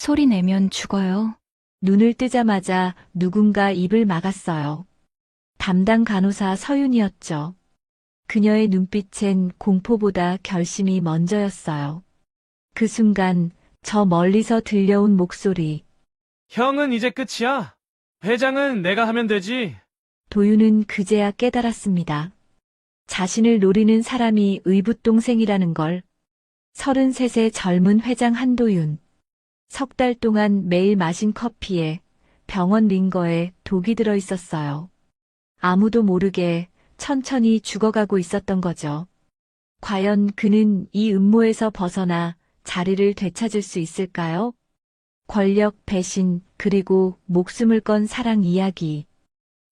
소리 내면 죽어요. 눈을 뜨자마자 누군가 입을 막았어요. 담당 간호사 서윤이었죠. 그녀의 눈빛엔 공포보다 결심이 먼저였어요. 그 순간 저 멀리서 들려온 목소리. 형은 이제 끝이야. 회장은 내가 하면 되지. 도윤은 그제야 깨달았습니다. 자신을 노리는 사람이 의붓동생이라는 걸. 33의 젊은 회장 한도윤. 석 달 동안 매일 마신 커피에 병원 링거에 독이 들어 있었어요. 아무도 모르게 천천히 죽어가고 있었던 거죠. 과연 그는 이 음모에서 벗어나 자리를 되찾을 수 있을까요? 권력, 배신, 그리고 목숨을 건 사랑 이야기.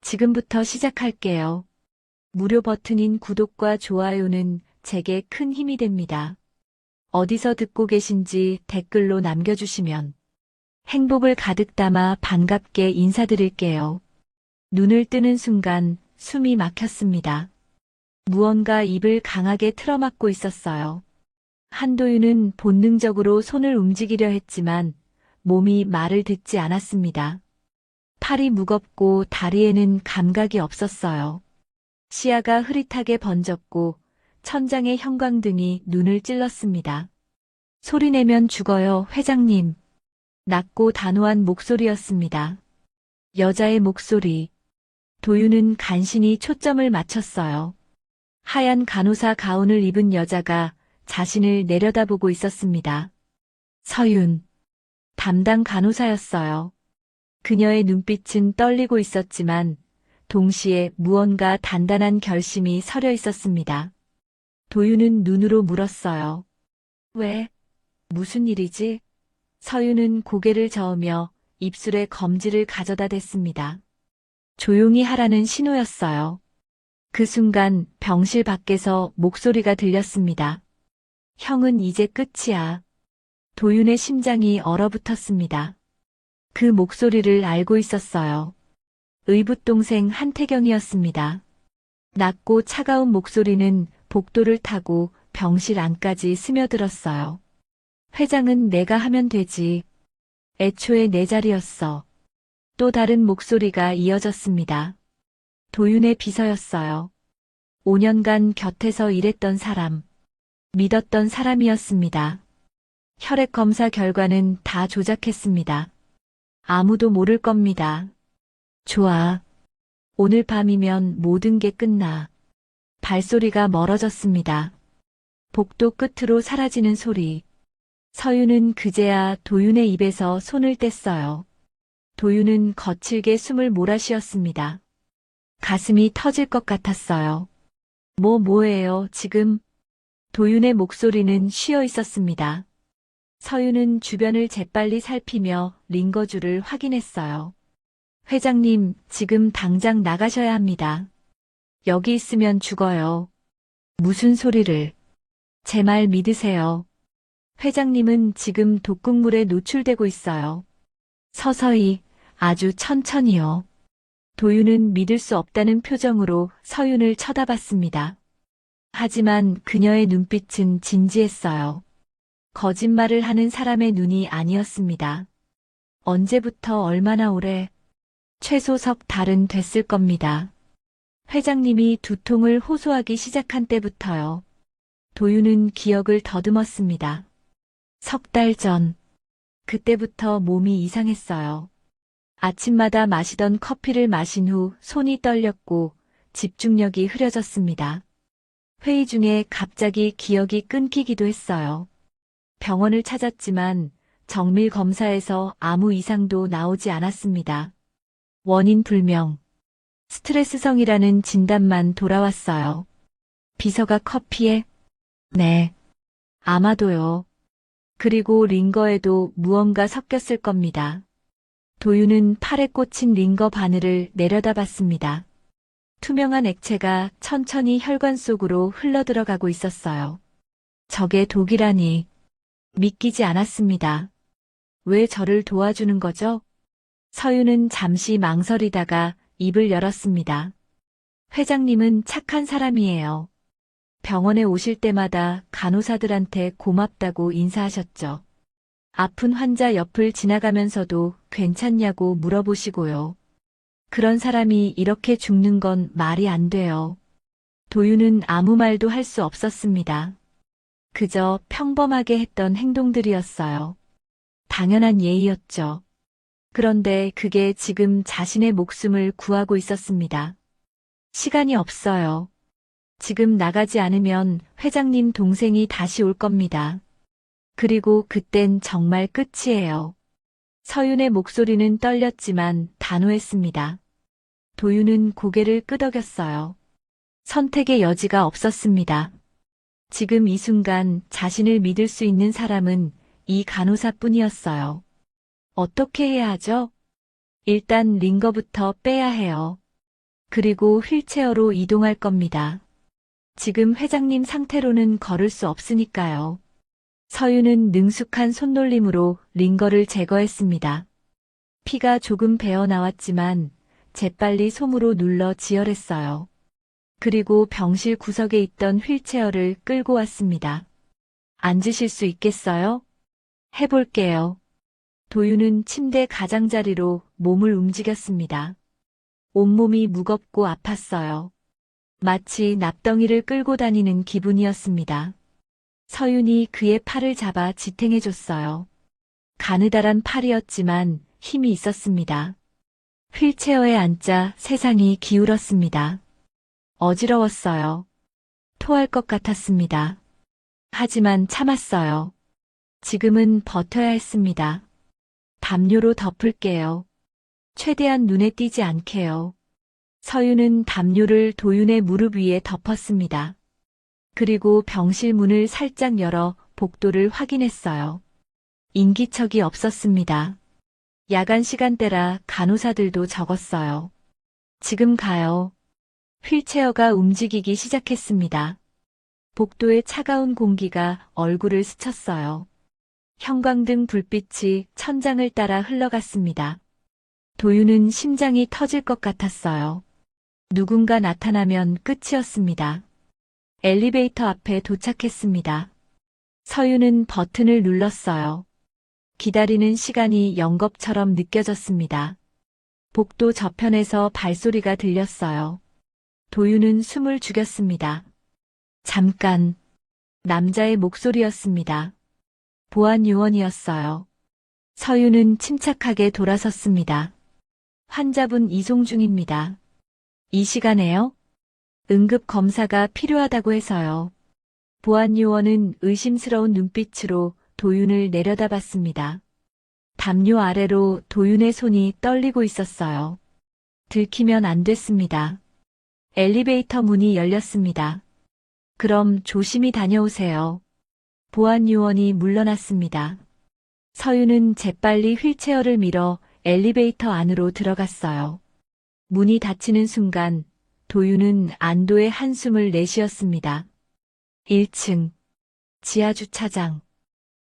지금부터 시작할게요. 무료 버튼인 구독과 좋아요는 제게 큰 힘이 됩니다. 어디서 듣고 계신지 댓글로 남겨주시면 행복을 가득 담아 반갑게 인사드릴게요. 눈을 뜨는 순간 숨이 막혔습니다. 무언가 입을 강하게 틀어막고 있었어요. 한도윤은 본능적으로 손을 움직이려 했지만 몸이 말을 듣지 않았습니다. 팔이 무겁고 다리에는 감각이 없었어요. 시야가 흐릿하게 번졌고 천장의 형광등이 눈을 찔렀습니다. 소리내면 죽어요, 회장님. 낮고 단호한 목소리였습니다. 여자의 목소리. 도윤은 간신히 초점을 맞췄어요. 하얀 간호사 가운을 입은 여자가 자신을 내려다보고 있었습니다. 서윤. 담당 간호사였어요. 그녀의 눈빛은 떨리고 있었지만 동시에 무언가 단단한 결심이 서려 있었습니다. 도윤은 눈으로 물었어요. 왜? 무슨 일이지? 서윤은 고개를 저으며 입술에 검지를 가져다 댔습니다. 조용히 하라는 신호였어요. 그 순간 병실 밖에서 목소리가 들렸습니다. 형은 이제 끝이야. 도윤의 심장이 얼어붙었습니다. 그 목소리를 알고 있었어요. 의붓동생 한태경이었습니다. 낮고 차가운 목소리는 복도를 타고 병실 안까지 스며들었어요. 회장은 내가 하면 되지. 애초에 내 자리였어. 또 다른 목소리가 이어졌습니다. 도윤의 비서였어요. 5년간 곁에서 일했던 사람. 믿었던 사람이었습니다. 혈액 검사 결과는 다 조작했습니다. 아무도 모를 겁니다. 좋아. 오늘 밤이면 모든 게 끝나. 발소리가 멀어졌습니다. 복도 끝으로 사라지는 소리. 서윤은 그제야 도윤의 입에서 손을 뗐어요. 도윤은 거칠게 숨을 몰아쉬었습니다. 가슴이 터질 것 같았어요. 뭐예요, 지금? 도윤의 목소리는 쉬어 있었습니다. 서윤은 주변을 재빨리 살피며 링거줄을 확인했어요. 회장님, 지금 당장 나가셔야 합니다. 여기 있으면 죽어요. 무슨 소리를? 제 말 믿으세요. 회장님은 지금 독극물에 노출되고 있어요. 서서히, 아주 천천히요. 도윤은 믿을 수 없다는 표정으로 서윤을 쳐다봤습니다. 하지만 그녀의 눈빛은 진지했어요. 거짓말을 하는 사람의 눈이 아니었습니다. 언제부터 얼마나 오래? 최소 석 달은 됐을 겁니다. 회장님이 두통을 호소하기 시작한 때부터요. 도윤은 기억을 더듬었습니다. 석 달 전. 그때부터 몸이 이상했어요. 아침마다 마시던 커피를 마신 후 손이 떨렸고 집중력이 흐려졌습니다. 회의 중에 갑자기 기억이 끊기기도 했어요. 병원을 찾았지만 정밀 검사에서 아무 이상도 나오지 않았습니다. 원인 불명. 스트레스성이라는 진단만 돌아왔어요. 비서가 커피에? 네. 아마도요. 그리고 링거에도 무언가 섞였을 겁니다. 도윤은 팔에 꽂힌 링거 바늘을 내려다봤습니다. 투명한 액체가 천천히 혈관 속으로 흘러들어가고 있었어요. 저게 독이라니. 믿기지 않았습니다. 왜 저를 도와주는 거죠? 서윤은 잠시 망설이다가 입을 열었습니다. 회장님은 착한 사람이에요. 병원에 오실 때마다 간호사들한테 고맙다고 인사하셨죠. 아픈 환자 옆을 지나가면서도 괜찮냐고 물어보시고요. 그런 사람이 이렇게 죽는 건 말이 안 돼요. 도윤은 아무 말도 할 수 없었습니다. 그저 평범하게 했던 행동들이었어요. 당연한 예의였죠. 그런데 그게 지금 자신의 목숨을 구하고 있었습니다. 시간이 없어요. 지금 나가지 않으면 회장님 동생이 다시 올 겁니다. 그리고 그땐 정말 끝이에요. 서윤의 목소리는 떨렸지만 단호했습니다. 도윤은 고개를 끄덕였어요. 선택의 여지가 없었습니다. 지금 이 순간 자신을 믿을 수 있는 사람은 이 간호사뿐이었어요. 어떻게 해야 하죠? 일단 링거부터 빼야 해요. 그리고 휠체어로 이동할 겁니다. 지금 회장님 상태로는 걸을 수 없으니까요. 서윤은 능숙한 손놀림으로 링거를 제거했습니다. 피가 조금 배어 나왔지만 재빨리 솜으로 눌러 지혈했어요. 그리고 병실 구석에 있던 휠체어를 끌고 왔습니다. 앉으실 수 있겠어요? 해볼게요. 도윤은 침대 가장자리로 몸을 움직였습니다. 온몸이 무겁고 아팠어요. 마치 납덩이를 끌고 다니는 기분이었습니다. 서윤이 그의 팔을 잡아 지탱해줬어요. 가느다란 팔이었지만 힘이 있었습니다. 휠체어에 앉자 세상이 기울었습니다. 어지러웠어요. 토할 것 같았습니다. 하지만 참았어요. 지금은 버텨야 했습니다. 담요로 덮을게요. 최대한 눈에 띄지 않게요. 서윤은 담요를 도윤의 무릎 위에 덮었습니다. 그리고 병실 문을 살짝 열어 복도를 확인했어요. 인기척이 없었습니다. 야간 시간대라 간호사들도 적었어요. 지금 가요. 휠체어가 움직이기 시작했습니다. 복도의 차가운 공기가 얼굴을 스쳤어요. 형광등 불빛이 천장을 따라 흘러갔습니다. 도윤은 심장이 터질 것 같았어요. 누군가 나타나면 끝이었습니다. 엘리베이터 앞에 도착했습니다. 서윤은 버튼을 눌렀어요. 기다리는 시간이 영겁처럼 느껴졌습니다. 복도 저편에서 발소리가 들렸어요. 도윤은 숨을 죽였습니다. 잠깐. 남자의 목소리였습니다. 보안 요원이었어요. 서윤은 침착하게 돌아섰습니다. 환자분 이송 중입니다. 이 시간에요? 응급 검사가 필요하다고 해서요. 보안 요원은 의심스러운 눈빛으로 도윤을 내려다봤습니다. 담요 아래로 도윤의 손이 떨리고 있었어요. 들키면 안 됐습니다. 엘리베이터 문이 열렸습니다. 그럼 조심히 다녀오세요. 보안 요원이 물러났습니다. 서윤은 재빨리 휠체어를 밀어 엘리베이터 안으로 들어갔어요. 문이 닫히는 순간 도윤은 안도의 한숨을 내쉬었습니다. 1층 지하주차장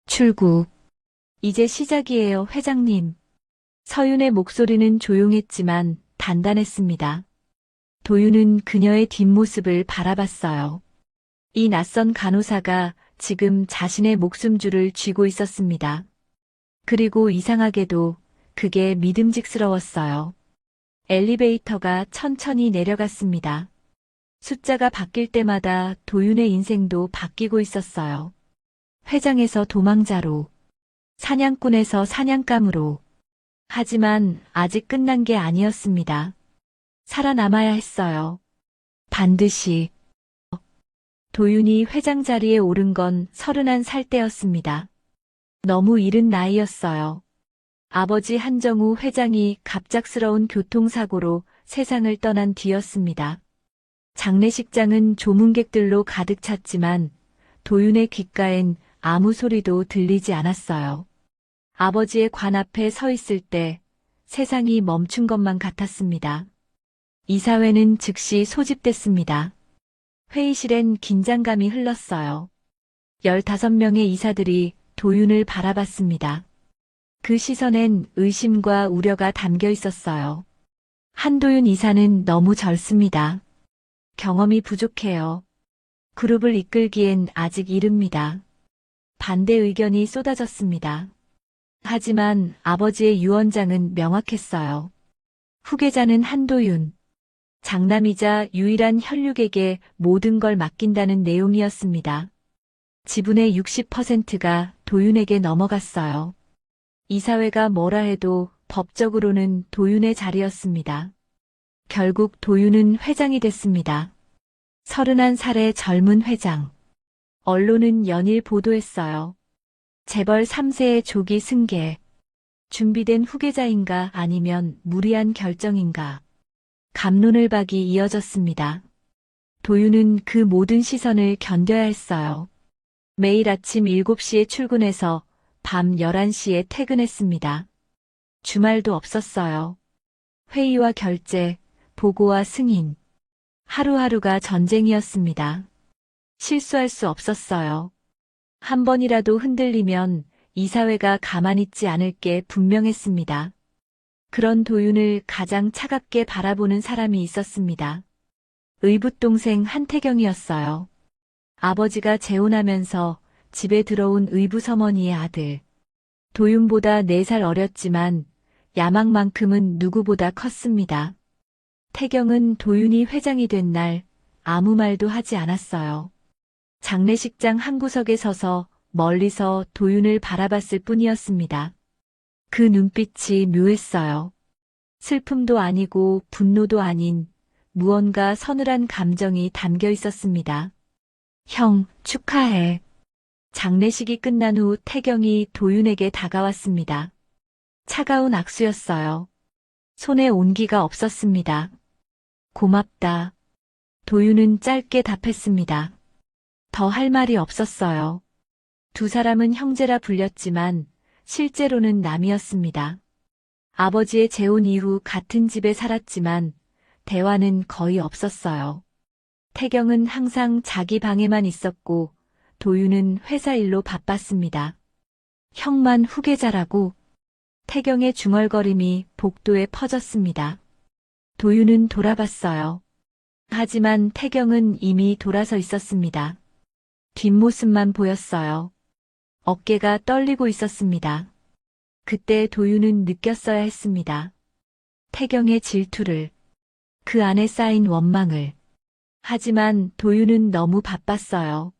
출구. 이제 시작이에요, 회장님. 서윤의 목소리는 조용했지만 단단했습니다. 도윤은 그녀의 뒷모습을 바라봤어요. 이 낯선 간호사가 지금 자신의 목숨줄을 쥐고 있었습니다. 그리고 이상하게도 그게 믿음직스러웠어요. 엘리베이터가 천천히 내려갔습니다. 숫자가 바뀔 때마다 도윤의 인생도 바뀌고 있었어요. 회장에서 도망자로, 사냥꾼에서 사냥감으로. 하지만 아직 끝난 게 아니었습니다. 살아남아야 했어요. 반드시. 도윤이 회장 자리에 오른 건 31살 때였습니다. 너무 이른 나이였어요. 아버지 한정우 회장이 갑작스러운 교통사고로 세상을 떠난 뒤였습니다. 장례식장은 조문객들로 가득 찼지만 도윤의 귓가엔 아무 소리도 들리지 않았어요. 아버지의 관 앞에 서 있을 때 세상이 멈춘 것만 같았습니다. 이사회는 즉시 소집됐습니다. 회의실엔 긴장감이 흘렀어요. 15명의 이사들이 도윤을 바라봤습니다. 그 시선엔 의심과 우려가 담겨 있었어요. 한도윤 이사는 너무 젊습니다. 경험이 부족해요. 그룹을 이끌기엔 아직 이릅니다. 반대 의견이 쏟아졌습니다. 하지만 아버지의 유언장은 명확했어요. 후계자는 한도윤. 장남이자 유일한 혈육에게 모든 걸 맡긴다는 내용이었습니다. 지분의 60%가 도윤에게 넘어갔어요. 이사회가 뭐라 해도 법적으로는 도윤의 자리였습니다. 결국 도윤은 회장이 됐습니다. 31살의 젊은 회장. 언론은 연일 보도했어요. 재벌 3세의 조기 승계. 준비된 후계자인가 아니면 무리한 결정인가. 갑론을박이 이어졌습니다. 도윤은 그 모든 시선을 견뎌야 했어요. 매일 아침 7시에 출근해서 밤 11시에 퇴근했습니다. 주말도 없었어요. 회의와 결제, 보고와 승인. 하루하루가 전쟁이었습니다. 실수할 수 없었어요. 한 번이라도 흔들리면 이사회가 가만히 있지 않을 게 분명했습니다. 그런 도윤을 가장 차갑게 바라보는 사람이 있었습니다. 의붓동생 한태경이었어요. 아버지가 재혼하면서 집에 들어온 의붓어머니의 아들. 도윤보다 4살 어렸지만 야망만큼은 누구보다 컸습니다. 태경은 도윤이 회장이 된 날 아무 말도 하지 않았어요. 장례식장 한 구석에 서서 멀리서 도윤을 바라봤을 뿐이었습니다. 그 눈빛이 묘했어요. 슬픔도 아니고 분노도 아닌 무언가 서늘한 감정이 담겨 있었습니다. 형, 축하해. 장례식이 끝난 후 태경이 도윤에게 다가왔습니다. 차가운 악수였어요. 손에 온기가 없었습니다. 고맙다. 도윤은 짧게 답했습니다. 더 할 말이 없었어요. 두 사람은 형제라 불렸지만 실제로는 남이었습니다. 아버지의 재혼 이후 같은 집에 살았지만 대화는 거의 없었어요. 태경은 항상 자기 방에만 있었고 도윤은 회사 일로 바빴습니다. 형만 후계자라고. 태경의 중얼거림이 복도에 퍼졌습니다. 도윤은 돌아봤어요. 하지만 태경은 이미 돌아서 있었습니다. 뒷모습만 보였어요. 어깨가 떨리고 있었습니다. 그때 도윤은 느꼈어야 했습니다. 태경의 질투를, 그 안에 쌓인 원망을. 하지만 도윤은 너무 바빴어요.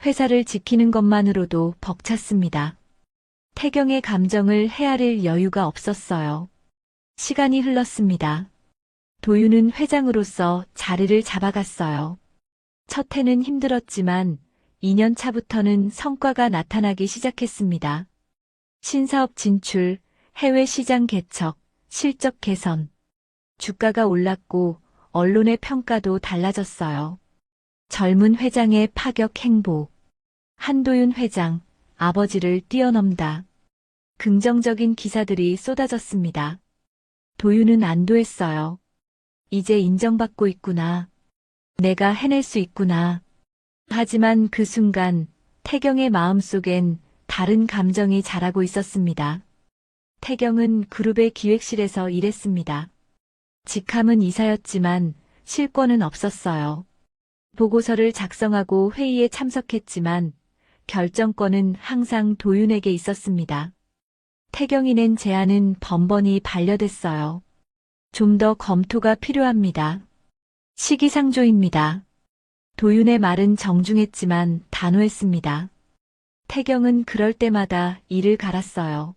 회사를 지키는 것만으로도 벅찼습니다. 태경의 감정을 헤아릴 여유가 없었어요. 시간이 흘렀습니다. 도윤은 회장으로서 자리를 잡아갔어요. 첫 해는 힘들었지만 2년 차부터는 성과가 나타나기 시작했습니다. 신사업 진출, 해외 시장 개척, 실적 개선. 주가가 올랐고 언론의 평가도 달라졌어요. 젊은 회장의 파격 행보. 한도윤 회장, 아버지를 뛰어넘다. 긍정적인 기사들이 쏟아졌습니다. 도윤은 안도했어요. 이제 인정받고 있구나. 내가 해낼 수 있구나. 하지만 그 순간 태경의 마음속엔 다른 감정이 자라고 있었습니다. 태경은 그룹의 기획실에서 일했습니다. 직함은 이사였지만 실권은 없었어요. 보고서를 작성하고 회의에 참석했지만 결정권은 항상 도윤에게 있었습니다. 태경이 낸 제안은 번번이 반려됐어요. 좀 더 검토가 필요합니다. 시기상조입니다. 도윤의 말은 정중했지만 단호했습니다. 태경은 그럴 때마다 이를 갈았어요.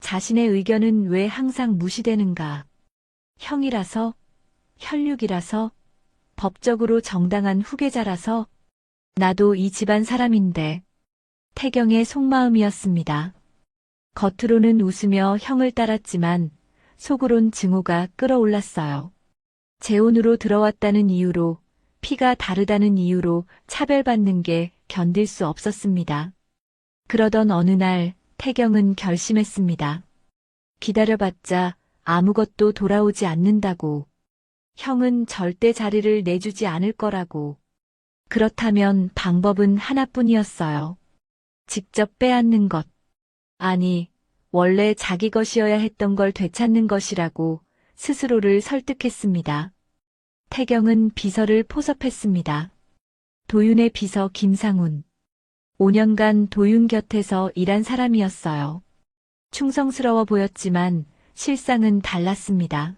자신의 의견은 왜 항상 무시되는가? 형이라서? 혈육이라서? 법적으로 정당한 후계자라서? 나도 이 집안 사람인데. 태경의 속마음이었습니다. 겉으로는 웃으며 형을 따랐지만 속으론 증오가 끓어올랐어요. 재혼으로 들어왔다는 이유로, 피가 다르다는 이유로 차별받는 게 견딜 수 없었습니다. 그러던 어느 날 태경은 결심했습니다. 기다려봤자 아무것도 돌아오지 않는다고. 형은 절대 자리를 내주지 않을 거라고. 그렇다면 방법은 하나뿐이었어요. 직접 빼앗는 것. 아니, 원래 자기 것이어야 했던 걸 되찾는 것이라고 스스로를 설득했습니다. 태경은 비서를 포섭했습니다. 도윤의 비서 김상훈. 5년간 도윤 곁에서 일한 사람이었어요. 충성스러워 보였지만 실상은 달랐습니다.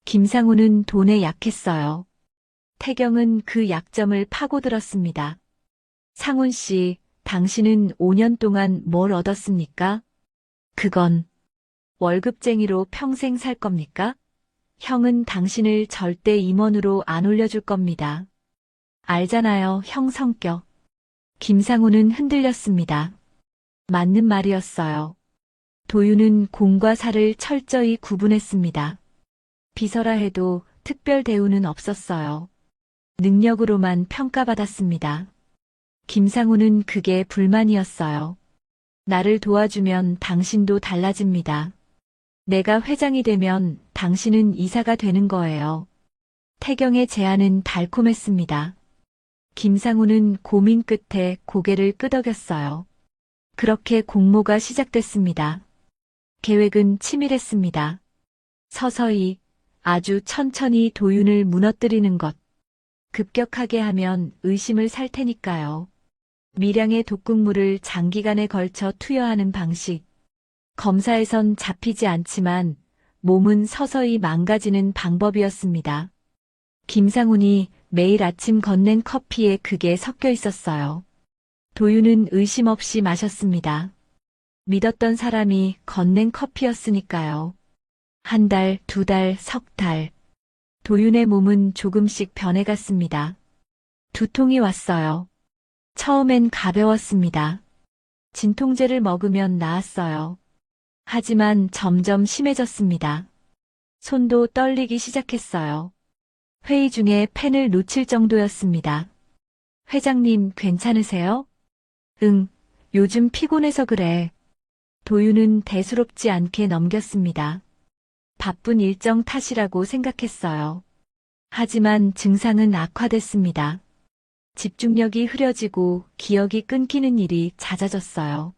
김상우는 돈에 약했어요. 태경은 그 약점을 파고들었습니다. 상훈 씨, 당신은 5년 동안 뭘 얻었습니까? 그건 월급쟁이로 평생 살 겁니까? 형은 당신을 절대 임원으로 안 올려줄 겁니다. 알잖아요, 형 성격. 김상우는 흔들렸습니다. 맞는 말이었어요. 도윤은 공과 사를 철저히 구분했습니다. 비서라 해도 특별 대우는 없었어요. 능력으로만 평가받았습니다. 김상우는 그게 불만이었어요. 나를 도와주면 당신도 달라집니다. 내가 회장이 되면 당신은 이사가 되는 거예요. 태경의 제안은 달콤했습니다. 김상우는 고민 끝에 고개를 끄덕였어요. 그렇게 공모가 시작됐습니다. 계획은 치밀했습니다. 서서히, 아주 천천히 도윤을 무너뜨리는 것. 급격하게 하면 의심을 살 테니까요. 미량의 독극물을 장기간에 걸쳐 투여하는 방식. 검사에선 잡히지 않지만 몸은 서서히 망가지는 방법이었습니다. 김상훈이 매일 아침 건넨 커피에 그게 섞여 있었어요. 도윤은 의심 없이 마셨습니다. 믿었던 사람이 건넨 커피였으니까요. 한 달, 두 달, 석 달. 도윤의 몸은 조금씩 변해갔습니다. 두통이 왔어요. 처음엔 가벼웠습니다. 진통제를 먹으면 나았어요. 하지만 점점 심해졌습니다. 손도 떨리기 시작했어요. 회의 중에 펜을 놓칠 정도였습니다. 회장님, 괜찮으세요? 응, 요즘 피곤해서 그래. 도윤은 대수롭지 않게 넘겼습니다. 바쁜 일정 탓이라고 생각했어요. 하지만 증상은 악화됐습니다. 집중력이 흐려지고 기억이 끊기는 일이 잦아졌어요.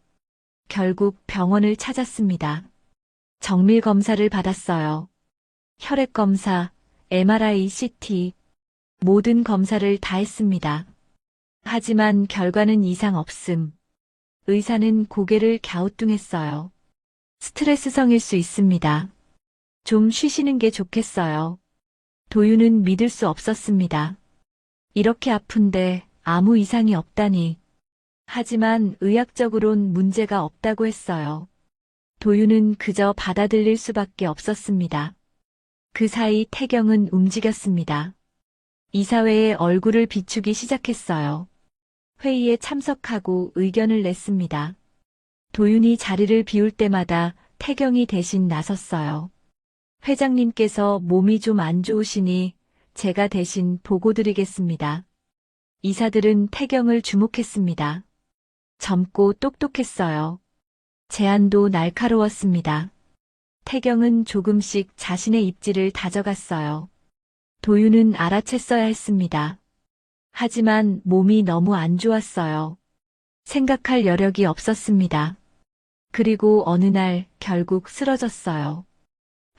결국 병원을 찾았습니다. 정밀 검사를 받았어요. 혈액 검사, MRI, CT, 모든 검사를 다 했습니다. 하지만 결과는 이상 없음. 의사는 고개를 갸우뚱했어요. 스트레스성일 수 있습니다. 좀 쉬시는 게 좋겠어요. 도윤은 믿을 수 없었습니다. 이렇게 아픈데 아무 이상이 없다니. 하지만 의학적으론 문제가 없다고 했어요. 도윤은 그저 받아들일 수밖에 없었습니다. 그 사이 태경은 움직였습니다. 이사회에 얼굴을 비추기 시작했어요. 회의에 참석하고 의견을 냈습니다. 도윤이 자리를 비울 때마다 태경이 대신 나섰어요. 회장님께서 몸이 좀 안 좋으시니 제가 대신 보고드리겠습니다. 이사들은 태경을 주목했습니다. 젊고 똑똑했어요. 제안도 날카로웠습니다. 태경은 조금씩 자신의 입지를 다져갔어요. 도윤은 알아챘어야 했습니다. 하지만 몸이 너무 안 좋았어요. 생각할 여력이 없었습니다. 그리고 어느 날 결국 쓰러졌어요.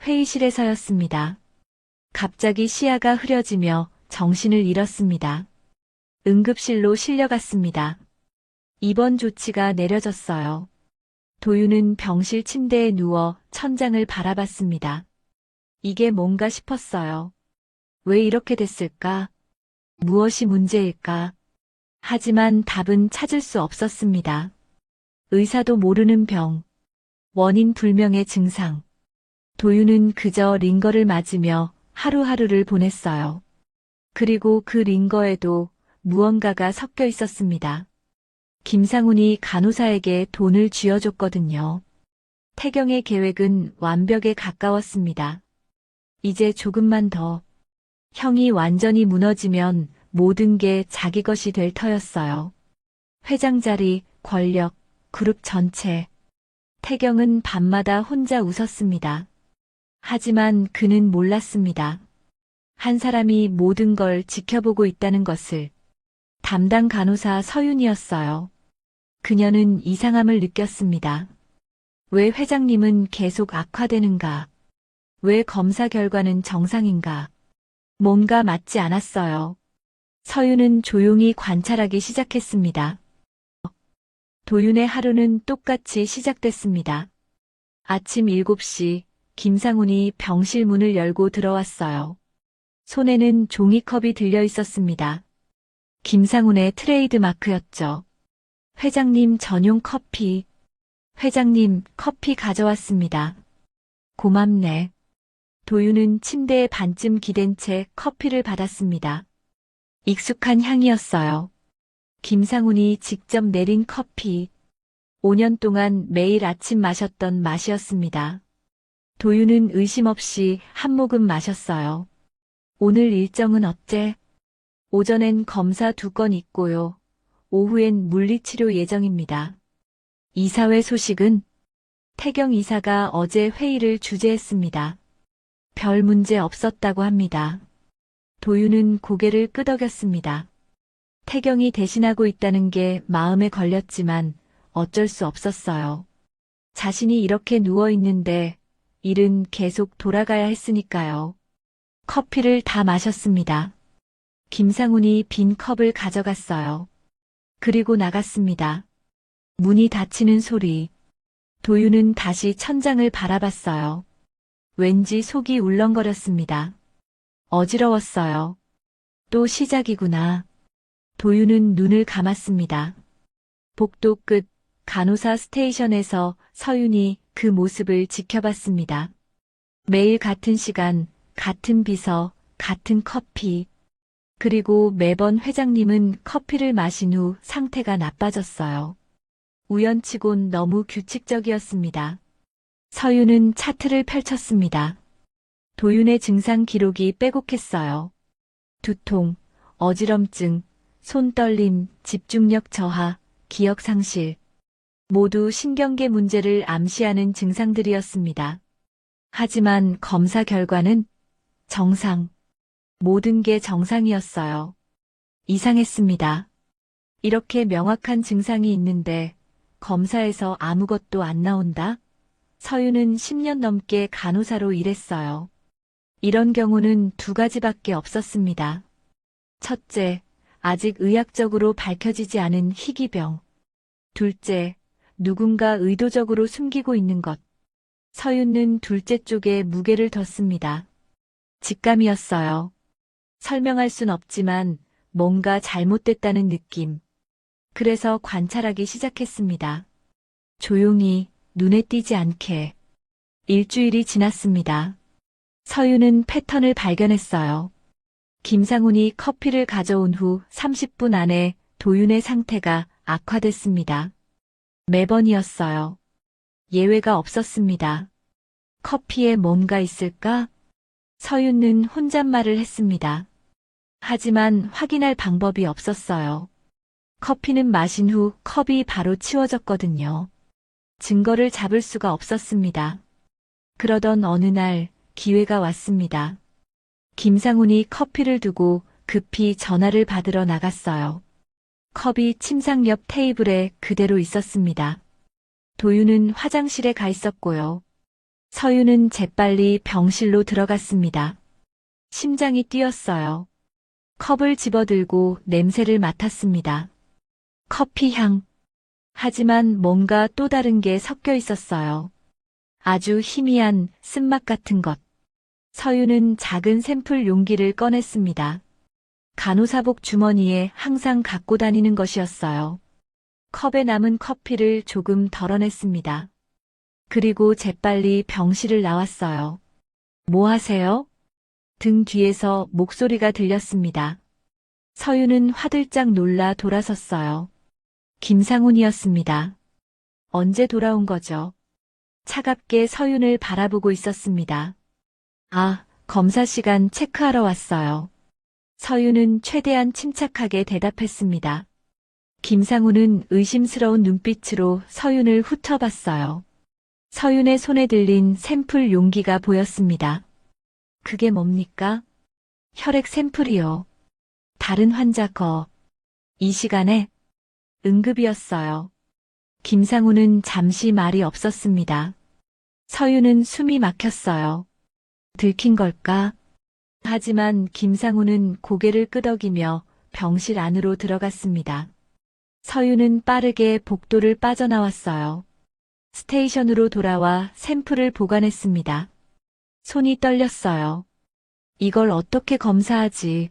회의실에서였습니다. 갑자기 시야가 흐려지며 정신을 잃었습니다. 응급실로 실려갔습니다. 입원 조치가 내려졌어요. 도윤은 병실 침대에 누워 천장을 바라봤습니다. 이게 뭔가 싶었어요. 왜 이렇게 됐을까? 무엇이 문제일까? 하지만 답은 찾을 수 없었습니다. 의사도 모르는 병, 원인 불명의 증상. 도윤은 그저 링거를 맞으며 하루하루를 보냈어요. 그리고 그 링거에도 무언가가 섞여 있었습니다. 김상훈이 간호사에게 돈을 쥐어줬거든요. 태경의 계획은 완벽에 가까웠습니다. 이제 조금만 더. 형이 완전히 무너지면 모든 게 자기 것이 될 터였어요. 회장 자리, 권력, 그룹 전체. 태경은 밤마다 혼자 웃었습니다. 하지만 그는 몰랐습니다. 한 사람이 모든 걸 지켜보고 있다는 것을. 담당 간호사 서윤이었어요. 그녀는 이상함을 느꼈습니다. 왜 회장님은 계속 악화되는가? 왜 검사 결과는 정상인가? 뭔가 맞지 않았어요. 서윤은 조용히 관찰하기 시작했습니다. 도윤의 하루는 똑같이 시작됐습니다. 아침 7시 김상훈이 병실 문을 열고 들어왔어요. 손에는 종이컵이 들려 있었습니다. 김상훈의 트레이드 마크였죠. 회장님 전용 커피. 회장님 커피 가져왔습니다. 고맙네. 도윤은 침대에 반쯤 기댄 채 커피를 받았습니다. 익숙한 향이었어요. 김상훈이 직접 내린 커피. 5년 동안 매일 아침 마셨던 맛이었습니다. 도윤은 의심 없이 한 모금 마셨어요. 오늘 일정은 어째? 오전엔 검사 2건 있고요. 오후엔 물리치료 예정입니다. 이사회 소식은? 태경 이사가 어제 회의를 주재했습니다. 별 문제 없었다고 합니다. 도윤은 고개를 끄덕였습니다. 태경이 대신하고 있다는 게 마음에 걸렸지만 어쩔 수 없었어요. 자신이 이렇게 누워 있는데 일은 계속 돌아가야 했으니까요. 커피를 다 마셨습니다. 김상훈이 빈 컵을 가져갔어요. 그리고 나갔습니다. 문이 닫히는 소리. 도윤은 다시 천장을 바라봤어요. 왠지 속이 울렁거렸습니다. 어지러웠어요. 또 시작이구나. 도윤은 눈을 감았습니다. 복도 끝 간호사 스테이션에서 서윤이 그 모습을 지켜봤습니다. 매일 같은 시간, 같은 비서, 같은 커피. 그리고 매번 회장님은 커피를 마신 후 상태가 나빠졌어요. 우연치곤 너무 규칙적이었습니다. 서윤은 차트를 펼쳤습니다. 도윤의 증상 기록이 빼곡했어요. 두통, 어지럼증, 손떨림, 집중력 저하, 기억 상실. 모두 신경계 문제를 암시하는 증상들이었습니다. 하지만 검사 결과는 정상. 모든 게 정상이었어요. 이상했습니다. 이렇게 명확한 증상이 있는데 검사에서 아무것도 안 나온다? 서윤은 10년 넘게 간호사로 일했어요. 이런 경우는 2가지밖에 없었습니다. 첫째, 아직 의학적으로 밝혀지지 않은 희귀병. 둘째, 누군가 의도적으로 숨기고 있는 것. 서윤은 둘째 쪽에 무게를 뒀습니다. 직감이었어요. 설명할 순 없지만 뭔가 잘못됐다는 느낌. 그래서 관찰하기 시작했습니다. 조용히, 눈에 띄지 않게. 일주일이 지났습니다. 서윤은 패턴을 발견했어요. 김상훈이 커피를 가져온 후 30분 안에 도윤의 상태가 악화됐습니다. 매번이었어요. 예외가 없었습니다. 커피에 뭔가 있을까? 서윤은 혼잣말을 했습니다. 하지만 확인할 방법이 없었어요. 커피는 마신 후 컵이 바로 치워졌거든요. 증거를 잡을 수가 없었습니다. 그러던 어느 날 기회가 왔습니다. 김상훈이 커피를 두고 급히 전화를 받으러 나갔어요. 컵이 침상 옆 테이블에 그대로 있었습니다. 도윤은 화장실에 가 있었고요. 서윤은 재빨리 병실로 들어갔습니다. 심장이 뛰었어요. 컵을 집어들고 냄새를 맡았습니다. 커피 향. 하지만 뭔가 또 다른 게 섞여 있었어요. 아주 희미한 쓴맛 같은 것. 서윤은 작은 샘플 용기를 꺼냈습니다. 간호사복 주머니에 항상 갖고 다니는 것이었어요. 컵에 남은 커피를 조금 덜어냈습니다. 그리고 재빨리 병실을 나왔어요. 뭐 하세요? 등 뒤에서 목소리가 들렸습니다. 서윤은 화들짝 놀라 돌아섰어요. 김상훈이었습니다. 언제 돌아온 거죠? 차갑게 서윤을 바라보고 있었습니다. 아, 검사 시간 체크하러 왔어요. 서윤은 최대한 침착하게 대답했습니다. 김상훈은 의심스러운 눈빛으로 서윤을 훑어봤어요. 서윤의 손에 들린 샘플 용기가 보였습니다. 그게 뭡니까? 혈액 샘플이요. 다른 환자 거. 이 시간에 응급이었어요. 김상훈은 잠시 말이 없었습니다. 서윤은 숨이 막혔어요. 들킨 걸까? 하지만 김상훈은 고개를 끄덕이며 병실 안으로 들어갔습니다. 서윤은 빠르게 복도를 빠져나왔어요. 스테이션으로 돌아와 샘플을 보관했습니다. 손이 떨렸어요. 이걸 어떻게 검사하지?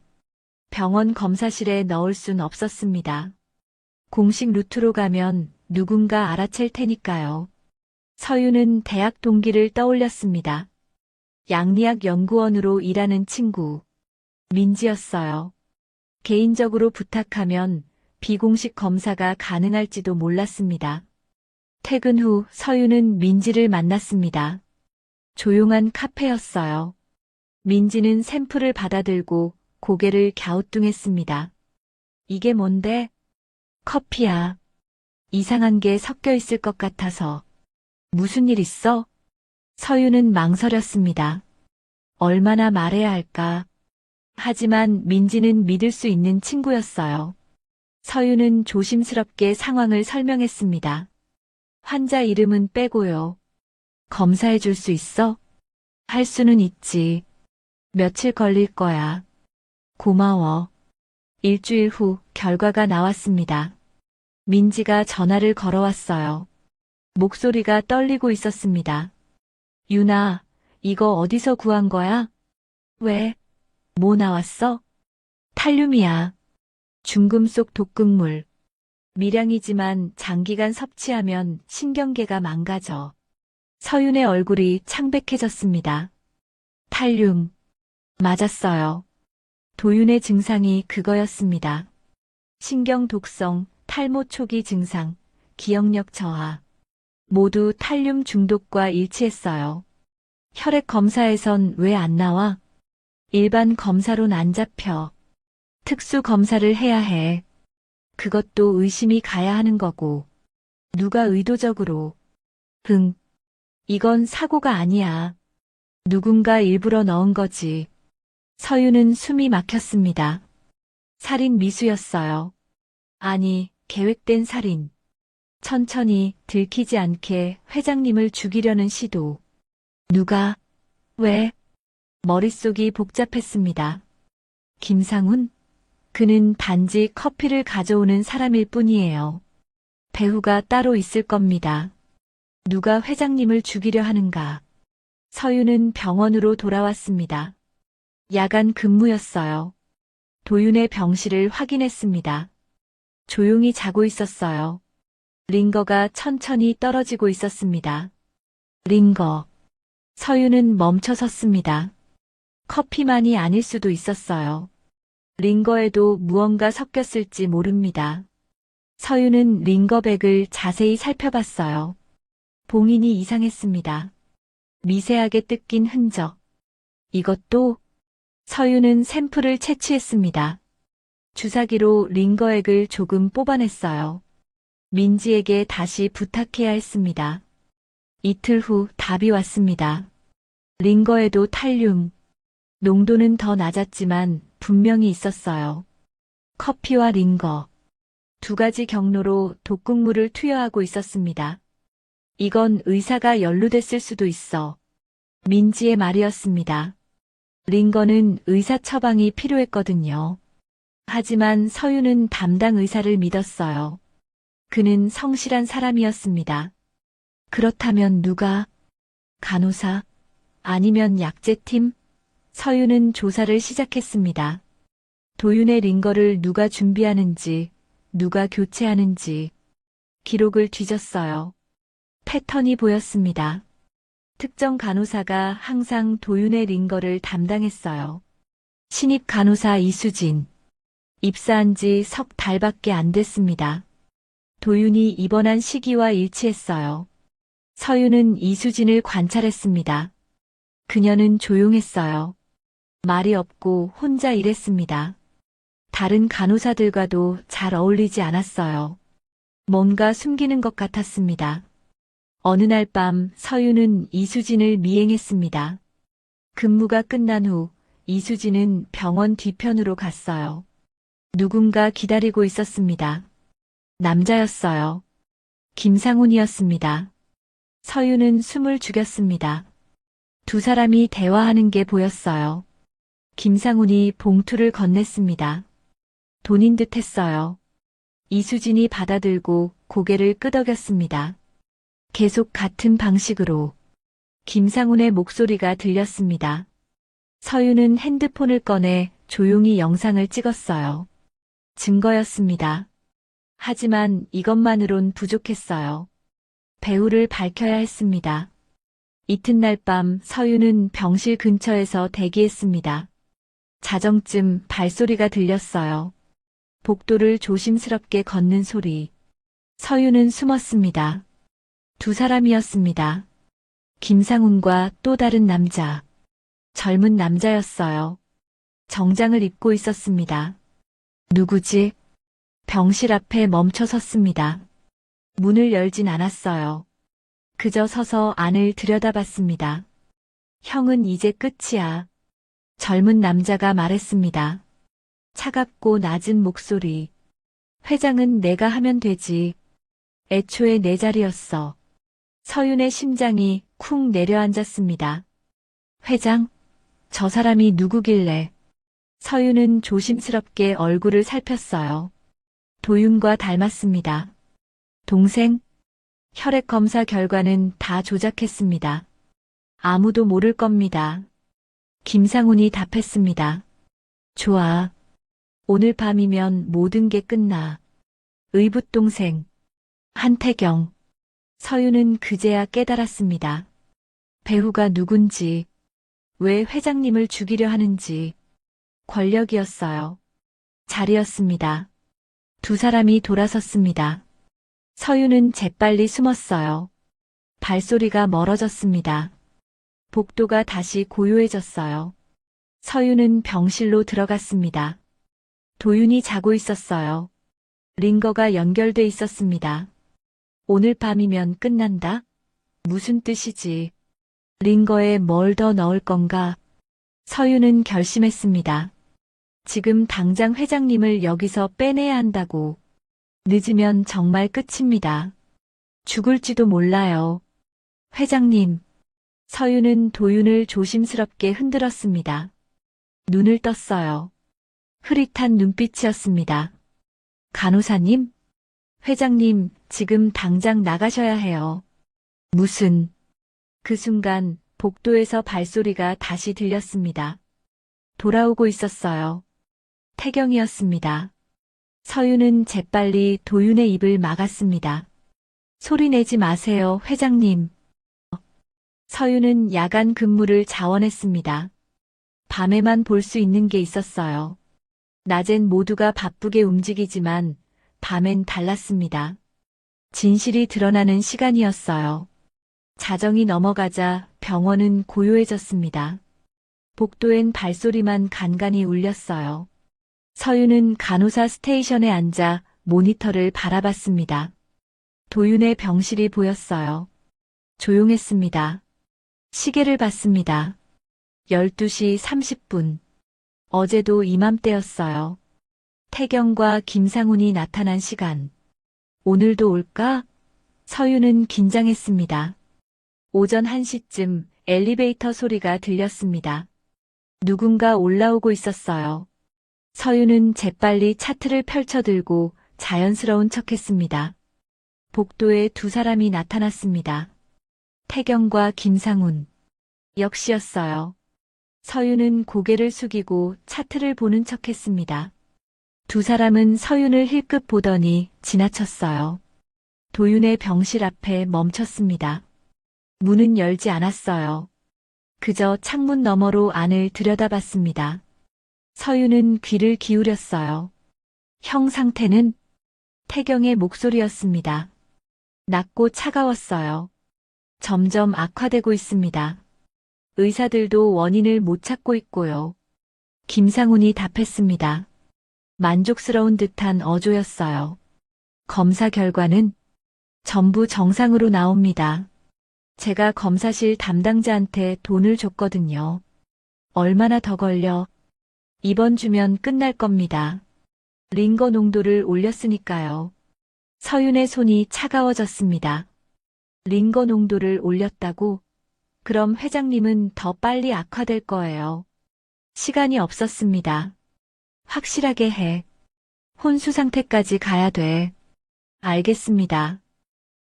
병원 검사실에 넣을 순 없었습니다. 공식 루트로 가면 누군가 알아챌 테니까요. 서유는 대학 동기를 떠올렸습니다. 양리학 연구원으로 일하는 친구, 민지였어요. 개인적으로 부탁하면 비공식 검사가 가능할지도 몰랐습니다. 퇴근 후 서유는 민지를 만났습니다. 조용한 카페였어요. 민지는 샘플을 받아들고 고개를 갸우뚱했습니다. 이게 뭔데? 커피야. 이상한 게 섞여 있을 것 같아서. 무슨 일 있어? 서유는 망설였습니다. 얼마나 말해야 할까? 하지만 민지는 믿을 수 있는 친구였어요. 서유는 조심스럽게 상황을 설명했습니다. 환자 이름은 빼고요. 검사해 줄 수 있어? 할 수는 있지. 며칠 걸릴 거야. 고마워. 일주일 후 결과가 나왔습니다. 민지가 전화를 걸어왔어요. 목소리가 떨리고 있었습니다. 유나, 이거 어디서 구한 거야? 왜? 뭐 나왔어? 탈륨이야. 중금속 독극물. 미량이지만 장기간 섭취하면 신경계가 망가져. 서윤의 얼굴이 창백해졌습니다. 탈륨. 맞았어요. 도윤의 증상이 그거였습니다. 신경 독성, 탈모 초기 증상, 기억력 저하. 모두 탈륨 중독과 일치했어요. 혈액 검사에선 왜 안 나와? 일반 검사론 안 잡혀. 특수 검사를 해야 해. 그것도 의심이 가야 하는 거고. 누가 의도적으로. 이건 사고가 아니야. 누군가 일부러 넣은 거지. 서유는 숨이 막혔습니다. 살인 미수였어요. 아니, 계획된 살인. 천천히 들키지 않게 회장님을 죽이려는 시도. 누가? 왜? 머릿속이 복잡했습니다. 김상훈? 그는 단지 커피를 가져오는 사람일 뿐이에요. 배후가 따로 있을 겁니다. 누가 회장님을 죽이려 하는가? 서유는 병원으로 돌아왔습니다. 야간 근무였어요. 도윤의 병실을 확인했습니다. 조용히 자고 있었어요. 링거가 천천히 떨어지고 있었습니다. 링거. 서유는 멈춰 섰습니다. 커피만이 아닐 수도 있었어요. 링거에도 무언가 섞였을지 모릅니다. 서유는 링거백을 자세히 살펴봤어요. 봉인이 이상했습니다. 미세하게 뜯긴 흔적. 이것도 서유는 샘플을 채취했습니다. 주사기로 링거액을 조금 뽑아냈어요. 민지에게 다시 부탁해야 했습니다. 이틀 후 답이 왔습니다. 링거에도 탈륨. 농도는 더 낮았지만 분명히 있었어요. 커피와 링거. 두 가지 경로로 독극물을 투여하고 있었습니다. 이건 의사가 연루됐을 수도 있어. 민지의 말이었습니다. 링거는 의사 처방이 필요했거든요. 하지만 서유는 담당 의사를 믿었어요. 그는 성실한 사람이었습니다. 그렇다면 누가? 간호사? 아니면 약제팀? 서유는 조사를 시작했습니다. 도윤의 링거를 누가 준비하는지, 누가 교체하는지. 기록을 뒤졌어요. 패턴이 보였습니다. 특정 간호사가 항상 도윤의 링거를 담당했어요. 신입 간호사 이수진. 입사한 지 석 달밖에 안 됐습니다. 도윤이 입원한 시기와 일치했어요. 서유는 이수진을 관찰했습니다. 그녀는 조용했어요. 말이 없고 혼자 일했습니다. 다른 간호사들과도 잘 어울리지 않았어요. 뭔가 숨기는 것 같았습니다. 어느 날 밤 서유는 이수진을 미행했습니다. 근무가 끝난 후 이수진은 병원 뒤편으로 갔어요. 누군가 기다리고 있었습니다. 남자였어요. 김상훈이었습니다. 서유는 숨을 죽였습니다. 두 사람이 대화하는 게 보였어요. 김상훈이 봉투를 건넸습니다. 돈인 듯 했어요. 이수진이 받아들고 고개를 끄덕였습니다. 계속 같은 방식으로 김상훈의 목소리가 들렸습니다. 서윤은 핸드폰을 꺼내 조용히 영상을 찍었어요. 증거였습니다. 하지만 이것만으론 부족했어요. 배우를 밝혀야 했습니다. 이튿날 밤 서윤은 병실 근처에서 대기했습니다. 자정쯤 발소리가 들렸어요. 복도를 조심스럽게 걷는 소리. 서윤은 숨었습니다. 두 사람이었습니다. 김상훈과 또 다른 남자. 젊은 남자였어요. 정장을 입고 있었습니다. 누구지? 병실 앞에 멈춰 섰습니다. 문을 열진 않았어요. 그저 서서 안을 들여다봤습니다. 형은 이제 끝이야. 젊은 남자가 말했습니다. 차갑고 낮은 목소리. 회장은 내가 하면 되지. 애초에 내 자리였어. 서윤의 심장이 쿵 내려앉았습니다. 회장? 저 사람이 누구길래? 서윤은 조심스럽게 얼굴을 살폈어요. 도윤과 닮았습니다. 동생? 혈액 검사 결과는 다 조작했습니다. 아무도 모를 겁니다. 김상훈이 답했습니다. 좋아. 오늘 밤이면 모든 게 끝나. 의붓 동생. 한태경. 서윤은 그제야 깨달았습니다. 배우가 누군지, 왜 회장님을 죽이려 하는지. 권력이었어요. 자리였습니다. 두 사람이 돌아섰습니다. 서윤은 재빨리 숨었어요. 발소리가 멀어졌습니다. 복도가 다시 고요해졌어요. 서윤은 병실로 들어갔습니다. 도윤이 자고 있었어요. 링거가 연결돼 있었습니다. 오늘 밤이면 끝난다? 무슨 뜻이지? 링거에 뭘 더 넣을 건가? 서윤은 결심했습니다. 지금 당장 회장님을 여기서 빼내야 한다고. 늦으면 정말 끝입니다. 죽을지도 몰라요. 회장님. 서윤은 도윤을 조심스럽게 흔들었습니다. 눈을 떴어요. 흐릿한 눈빛이었습니다. 간호사님? 회장님, 지금 당장 나가셔야 해요. 무슨? 그 순간 복도에서 발소리가 다시 들렸습니다. 돌아오고 있었어요. 태경이었습니다. 서윤은 재빨리 도윤의 입을 막았습니다. 소리 내지 마세요, 회장님. 서윤은 야간 근무를 자원했습니다. 밤에만 볼 수 있는 게 있었어요. 낮엔 모두가 바쁘게 움직이지만 밤엔 달랐습니다. 진실이 드러나는 시간이었어요. 자정이 넘어가자 병원은 고요해졌습니다. 복도엔 발소리만 간간히 울렸어요. 서윤은 간호사 스테이션에 앉아 모니터를 바라봤습니다. 도윤의 병실이 보였어요. 조용했습니다. 시계를 봤습니다. 12시 30분. 어제도 이맘때였어요. 태경과 김상훈이 나타난 시간. 오늘도 올까? 서윤은 긴장했습니다. 오전 1시쯤 엘리베이터 소리가 들렸습니다. 누군가 올라오고 있었어요. 서윤은 재빨리 차트를 펼쳐들고 자연스러운 척했습니다. 복도에 두 사람이 나타났습니다. 태경과 김상훈. 역시였어요. 서윤은 고개를 숙이고 차트를 보는 척했습니다. 두 사람은 서윤을 힐끗 보더니 지나쳤어요. 도윤의 병실 앞에 멈췄습니다. 문은 열지 않았어요. 그저 창문 너머로 안을 들여다봤습니다. 서윤은 귀를 기울였어요. 형 상태는? 태경의 목소리였습니다. 낮고 차가웠어요. 점점 악화되고 있습니다. 의사들도 원인을 못 찾고 있고요. 김상훈이 답했습니다. 만족스러운 듯한 어조였어요. 검사 결과는 전부 정상으로 나옵니다. 제가 검사실 담당자한테 돈을 줬거든요. 얼마나 더 걸려? 이번 주면 끝날 겁니다. 링거 농도를 올렸으니까요. 서윤의 손이 차가워졌습니다. 링거 농도를 올렸다고? 그럼 회장님은 더 빨리 악화될 거예요. 시간이 없었습니다. 확실하게 해. 혼수 상태까지 가야 돼. 알겠습니다.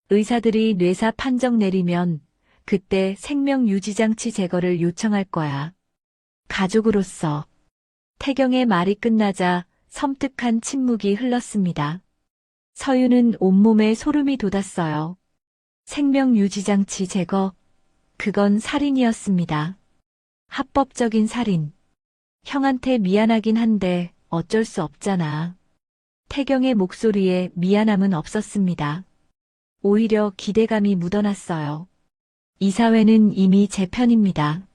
의사들이 뇌사 판정 내리면 그때 생명유지장치 제거를 요청할 거야. 가족으로서. 태경의 말이 끝나자 섬뜩한 침묵이 흘렀습니다. 서유는 온몸에 소름이 돋았어요. 생명유지장치 제거. 그건 살인이었습니다. 합법적인 살인. 형한테 미안하긴 한데 어쩔 수 없잖아. 태경의 목소리에 미안함은 없었습니다. 오히려 기대감이 묻어났어요. 이 사회는 이미 제 편입니다.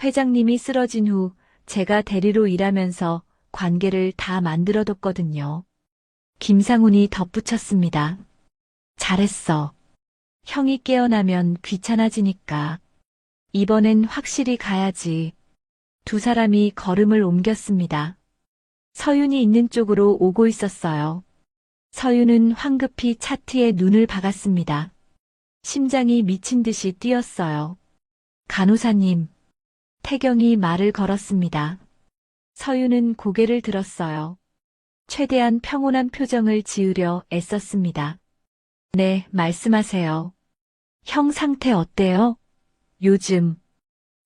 회장님이 쓰러진 후 제가 대리로 일하면서 관계를 다 만들어뒀거든요. 김상훈이 덧붙였습니다. 잘했어. 형이 깨어나면 귀찮아지니까. 이번엔 확실히 가야지. 두 사람이 걸음을 옮겼습니다. 서윤이 있는 쪽으로 오고 있었어요. 서윤은 황급히 차트에 눈을 박았습니다. 심장이 미친 듯이 뛰었어요. 간호사님. 태경이 말을 걸었습니다. 서윤은 고개를 들었어요. 최대한 평온한 표정을 지으려 애썼습니다. 네, 말씀하세요. 형 상태 어때요? 요즘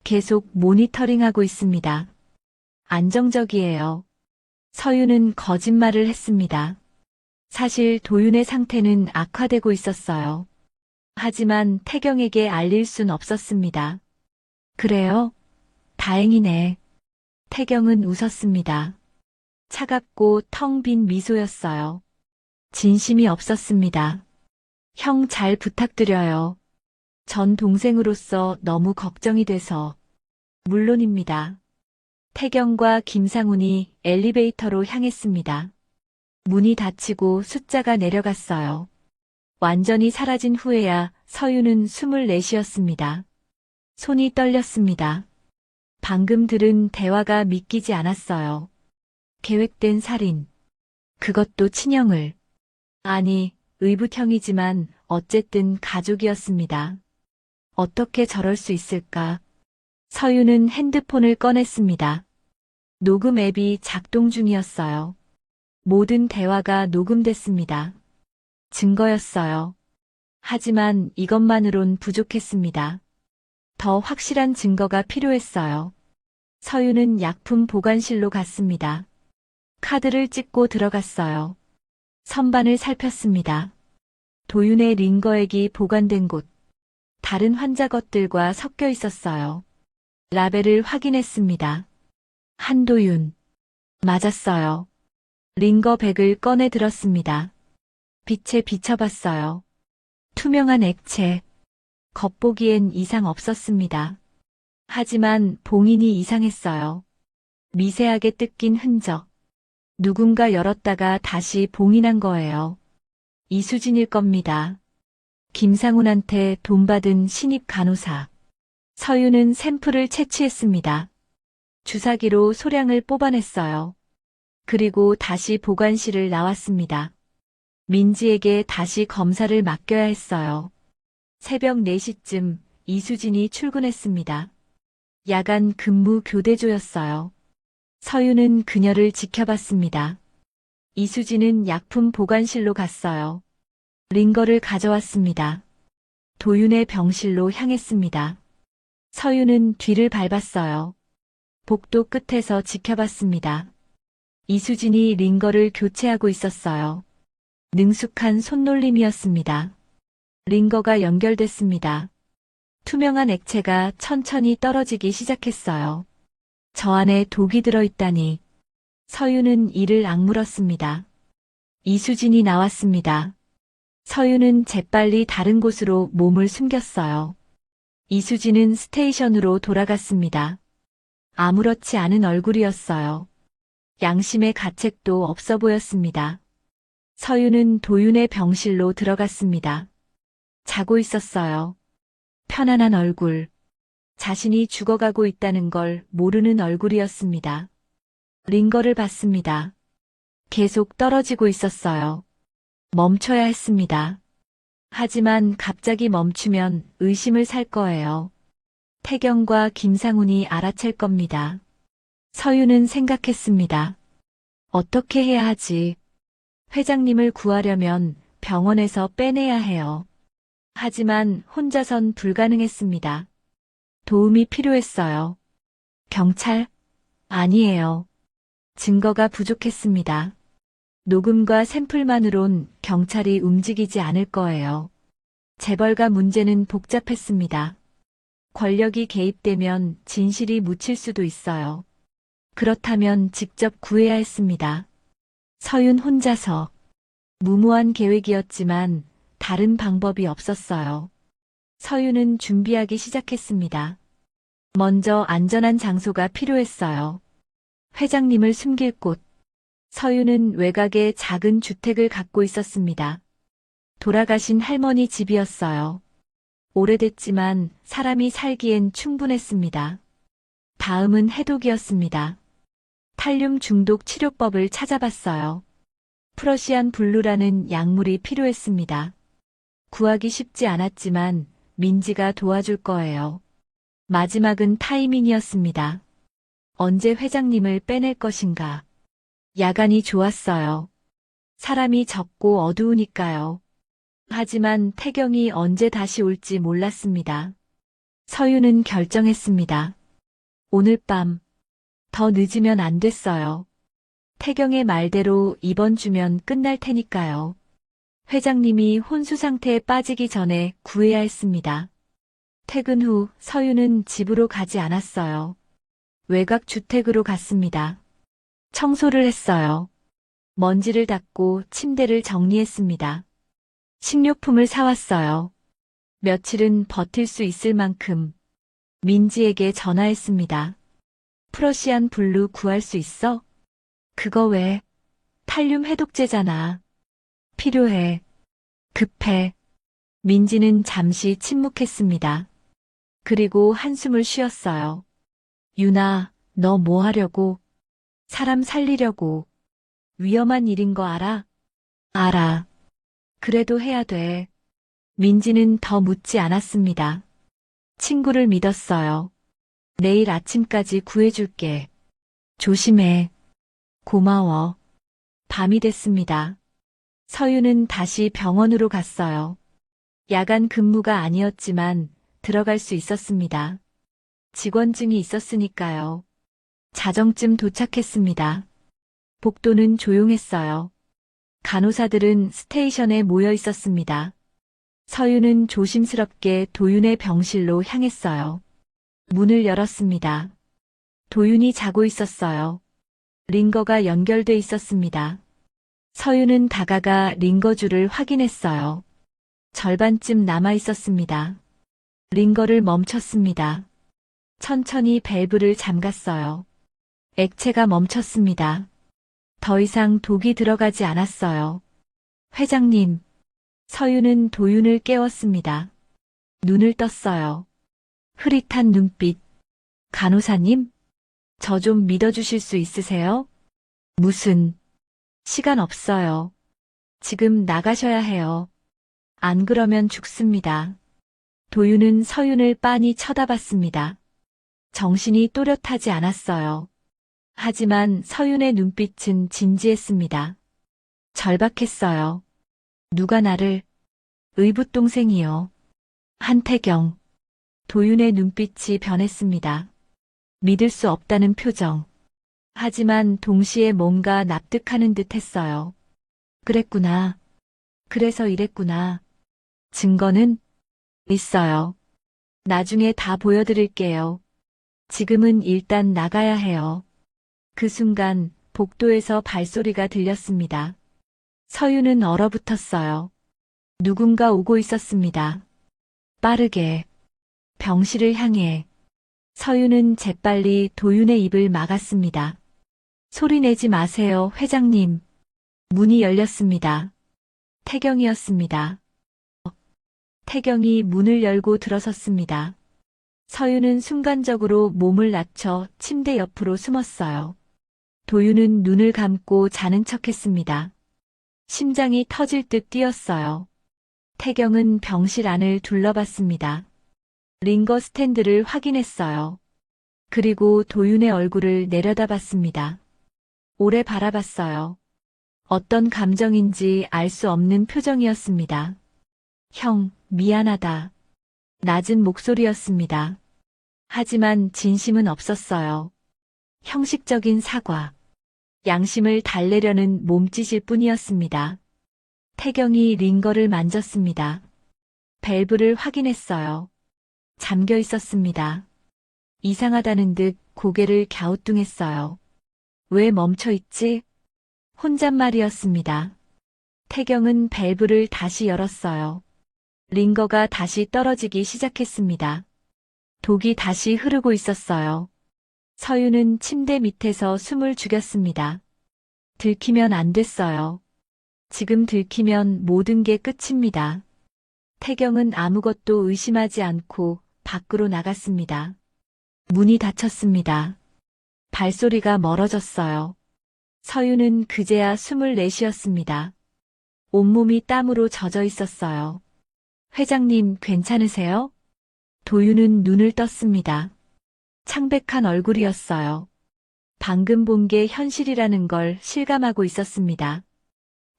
계속 모니터링하고 있습니다. 안정적이에요. 서윤은 거짓말을 했습니다. 사실 도윤의 상태는 악화되고 있었어요. 하지만 태경에게 알릴 순 없었습니다. 그래요? 다행이네. 태경은 웃었습니다. 차갑고 텅 빈 미소였어요. 진심이 없었습니다. 형 잘 부탁드려요. 전 동생으로서 너무 걱정이 돼서. 물론입니다. 태경과 김상훈이 엘리베이터로 향했습니다. 문이 닫히고 숫자가 내려갔어요. 완전히 사라진 후에야 서유는 숨을 내쉬었습니다. 손이 떨렸습니다. 방금 들은 대화가 믿기지 않았어요. 계획된 살인. 그것도 친형을. 아니, 의붓형이지만 어쨌든 가족이었습니다. 어떻게 저럴 수 있을까? 서유는 핸드폰을 꺼냈습니다. 녹음 앱이 작동 중이었어요. 모든 대화가 녹음됐습니다. 증거였어요. 하지만 이것만으론 부족했습니다. 더 확실한 증거가 필요했어요. 서유는 약품 보관실로 갔습니다. 카드를 찍고 들어갔어요. 선반을 살폈습니다. 도윤의 링거액이 보관된 곳. 다른 환자 것들과 섞여 있었어요. 라벨을 확인했습니다. 한도윤. 맞았어요. 링거백을 꺼내 들었습니다. 빛에 비춰봤어요. 투명한 액체. 겉보기엔 이상 없었습니다. 하지만 봉인이 이상했어요. 미세하게 뜯긴 흔적. 누군가 열었다가 다시 봉인한 거예요. 이수진일 겁니다. 김상훈한테 돈 받은 신입 간호사. 서유는 샘플을 채취했습니다. 주사기로 소량을 뽑아냈어요. 그리고 다시 보관실을 나왔습니다. 민지에게 다시 검사를 맡겨야 했어요. 새벽 4시쯤 이수진이 출근했습니다. 야간 근무 교대조였어요. 서유는 그녀를 지켜봤습니다. 이수진은 약품 보관실로 갔어요. 링거를 가져왔습니다. 도윤의 병실로 향했습니다. 서유는 뒤를 밟았어요. 복도 끝에서 지켜봤습니다. 이수진이 링거를 교체하고 있었어요. 능숙한 손놀림이었습니다. 링거가 연결됐습니다. 투명한 액체가 천천히 떨어지기 시작했어요. 저 안에 독이 들어있다니. 서유는 이를 악물었습니다. 이수진이 나왔습니다. 서유는 재빨리 다른 곳으로 몸을 숨겼어요. 이수진은 스테이션으로 돌아갔습니다. 아무렇지 않은 얼굴이었어요. 양심의 가책도 없어 보였습니다. 서유는 도윤의 병실로 들어갔습니다. 자고 있었어요. 편안한 얼굴. 자신이 죽어가고 있다는 걸 모르는 얼굴이었습니다. 링거를 봤습니다. 계속 떨어지고 있었어요. 멈춰야 했습니다. 하지만 갑자기 멈추면 의심을 살 거예요. 태경과 김상훈이 알아챌 겁니다. 서유는 생각했습니다. 어떻게 해야 하지? 회장님을 구하려면 병원에서 빼내야 해요. 하지만 혼자선 불가능했습니다. 도움이 필요했어요. 경찰? 아니에요. 증거가 부족했습니다. 녹음과 샘플만으론 경찰이 움직이지 않을 거예요. 재벌가 문제는 복잡했습니다. 권력이 개입되면 진실이 묻힐 수도 있어요. 그렇다면 직접 구해야 했습니다. 서윤 혼자서. 무모한 계획이었지만 다른 방법이 없었어요. 서윤은 준비하기 시작했습니다. 먼저 안전한 장소가 필요했어요. 회장님을 숨길 곳. 서윤은 외곽에 작은 주택을 갖고 있었습니다. 돌아가신 할머니 집이었어요. 오래됐지만 사람이 살기엔 충분했습니다. 다음은 해독이었습니다. 탈륨 중독 치료법을 찾아봤어요. 프러시안 블루라는 약물이 필요했습니다. 구하기 쉽지 않았지만 민지가 도와줄 거예요. 마지막은 타이밍이었습니다. 언제 회장님을 빼낼 것인가. 야간이 좋았어요. 사람이 적고 어두우니까요. 하지만 태경이 언제 다시 올지 몰랐습니다. 서윤은 결정했습니다. 오늘 밤, 더 늦으면 안 됐어요. 태경의 말대로 이번 주면 끝날 테니까요. 회장님이 혼수 상태에 빠지기 전에 구해야 했습니다. 퇴근 후 서윤은 집으로 가지 않았어요. 외곽 주택으로 갔습니다. 청소를 했어요. 먼지를 닦고 침대를 정리했습니다. 식료품을 사왔어요. 며칠은 버틸 수 있을 만큼. 민지에게 전화했습니다. 프러시안 블루 구할 수 있어? 그거 왜? 탈륨 해독제잖아. 필요해. 급해. 민지는 잠시 침묵했습니다. 그리고 한숨을 쉬었어요. 유나, 너 뭐 하려고? 사람 살리려고. 위험한 일인 거 알아? 알아. 그래도 해야 돼. 민지는 더 묻지 않았습니다. 친구를 믿었어요. 내일 아침까지 구해줄게. 조심해. 고마워. 밤이 됐습니다. 서윤은 다시 병원으로 갔어요. 야간 근무가 아니었지만 들어갈 수 있었습니다. 직원증이 있었으니까요. 자정쯤 도착했습니다. 복도는 조용했어요. 간호사들은 스테이션에 모여 있었습니다. 서윤은 조심스럽게 도윤의 병실로 향했어요. 문을 열었습니다. 도윤이 자고 있었어요. 링거가 연결돼 있었습니다. 서윤은 다가가 링거줄을 확인했어요. 절반쯤 남아 있었습니다. 링거를 멈췄습니다. 천천히 밸브를 잠갔어요. 액체가 멈췄습니다. 더 이상 독이 들어가지 않았어요. 회장님. 서윤은 도윤을 깨웠습니다. 눈을 떴어요. 흐릿한 눈빛. 간호사님? 저 좀 믿어주실 수 있으세요? 무슨? 시간 없어요. 지금 나가셔야 해요. 안 그러면 죽습니다. 도윤은 서윤을 빤히 쳐다봤습니다. 정신이 또렷하지 않았어요. 하지만 서윤의 눈빛은 진지했습니다. 절박했어요. 누가 나를? 의붓동생이요. 한태경. 도윤의 눈빛이 변했습니다. 믿을 수 없다는 표정. 하지만 동시에 뭔가 납득하는 듯 했어요. 그랬구나. 그래서 이랬구나. 증거는? 있어요. 나중에 다 보여드릴게요. 지금은 일단 나가야 해요. 그 순간 복도에서 발소리가 들렸습니다. 서윤은 얼어붙었어요. 누군가 오고 있었습니다. 빠르게. 병실을 향해. 서윤은 재빨리 도윤의 입을 막았습니다. 소리 내지 마세요, 회장님. 문이 열렸습니다. 태경이었습니다. 태경이 문을 열고 들어섰습니다. 서윤은 순간적으로 몸을 낮춰 침대 옆으로 숨었어요. 도윤은 눈을 감고 자는 척했습니다. 심장이 터질 듯 뛰었어요. 태경은 병실 안을 둘러봤습니다. 링거 스탠드를 확인했어요. 그리고 도윤의 얼굴을 내려다봤습니다. 오래 바라봤어요. 어떤 감정인지 알 수 없는 표정이었습니다. 형, 미안하다. 낮은 목소리였습니다. 하지만 진심은 없었어요. 형식적인 사과. 양심을 달래려는 몸짓일 뿐이었습니다. 태경이 링거를 만졌습니다. 밸브를 확인했어요. 잠겨 있었습니다. 이상하다는 듯 고개를 갸우뚱했어요. 왜 멈춰 있지? 혼잣말이었습니다. 태경은 밸브를 다시 열었어요. 링거가 다시 떨어지기 시작했습니다. 독이 다시 흐르고 있었어요. 서유는 침대 밑에서 숨을 죽였습니다. 들키면 안 됐어요. 지금 들키면 모든 게 끝입니다. 태경은 아무것도 의심하지 않고 밖으로 나갔습니다. 문이 닫혔습니다. 발소리가 멀어졌어요. 서유는 그제야 숨을 내쉬었습니다. 온몸이 땀으로 젖어 있었어요. 회장님, 괜찮으세요? 도윤은 눈을 떴습니다. 창백한 얼굴이었어요. 방금 본 게 현실이라는 걸 실감하고 있었습니다.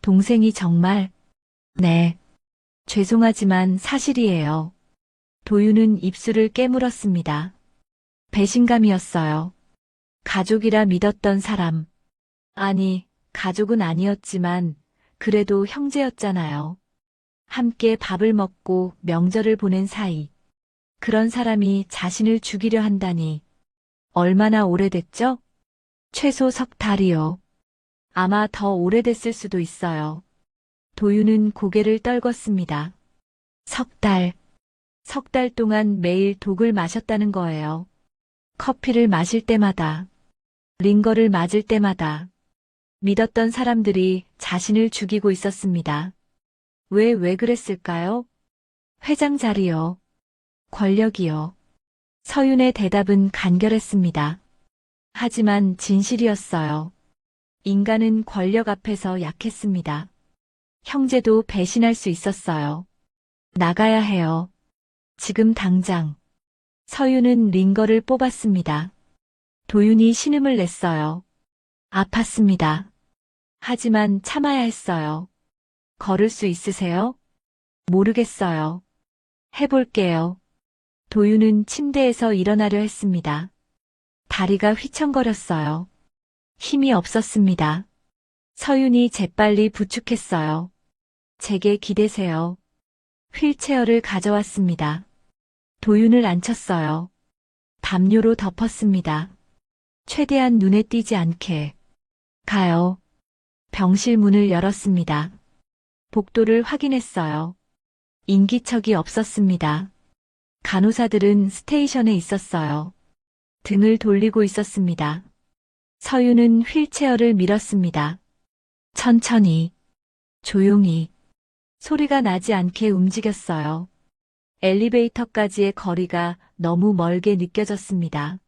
동생이 정말, 네, 죄송하지만 사실이에요. 도윤은 입술을 깨물었습니다. 배신감이었어요. 가족이라 믿었던 사람. 아니, 가족은 아니었지만 그래도 형제였잖아요. 함께 밥을 먹고 명절을 보낸 사이. 그런 사람이 자신을 죽이려 한다니. 얼마나 오래됐죠? 최소 석 달이요. 아마 더 오래됐을 수도 있어요. 도윤은 고개를 떨궜습니다. 석 달. 석 달 동안 매일 독을 마셨다는 거예요. 커피를 마실 때마다, 링거를 맞을 때마다 믿었던 사람들이 자신을 죽이고 있었습니다. 왜 그랬을까요? 회장 자리요. 권력이요. 서윤의 대답은 간결했습니다. 하지만 진실이었어요. 인간은 권력 앞에서 약했습니다. 형제도 배신할 수 있었어요. 나가야 해요. 지금 당장. 서윤은 링거를 뽑았습니다. 도윤이 신음을 냈어요. 아팠습니다. 하지만 참아야 했어요. 걸을 수 있으세요? 모르겠어요. 해볼게요. 도윤은 침대에서 일어나려 했습니다. 다리가 휘청거렸어요. 힘이 없었습니다. 서윤이 재빨리 부축했어요. 제게 기대세요. 휠체어를 가져왔습니다. 도윤을 앉혔어요. 담요로 덮었습니다. 최대한 눈에 띄지 않게. 가요. 병실 문을 열었습니다. 복도를 확인했어요. 인기척이 없었습니다. 간호사들은 스테이션에 있었어요. 등을 돌리고 있었습니다. 서유는 휠체어를 밀었습니다. 천천히, 조용히, 소리가 나지 않게 움직였어요. 엘리베이터까지의 거리가 너무 멀게 느껴졌습니다.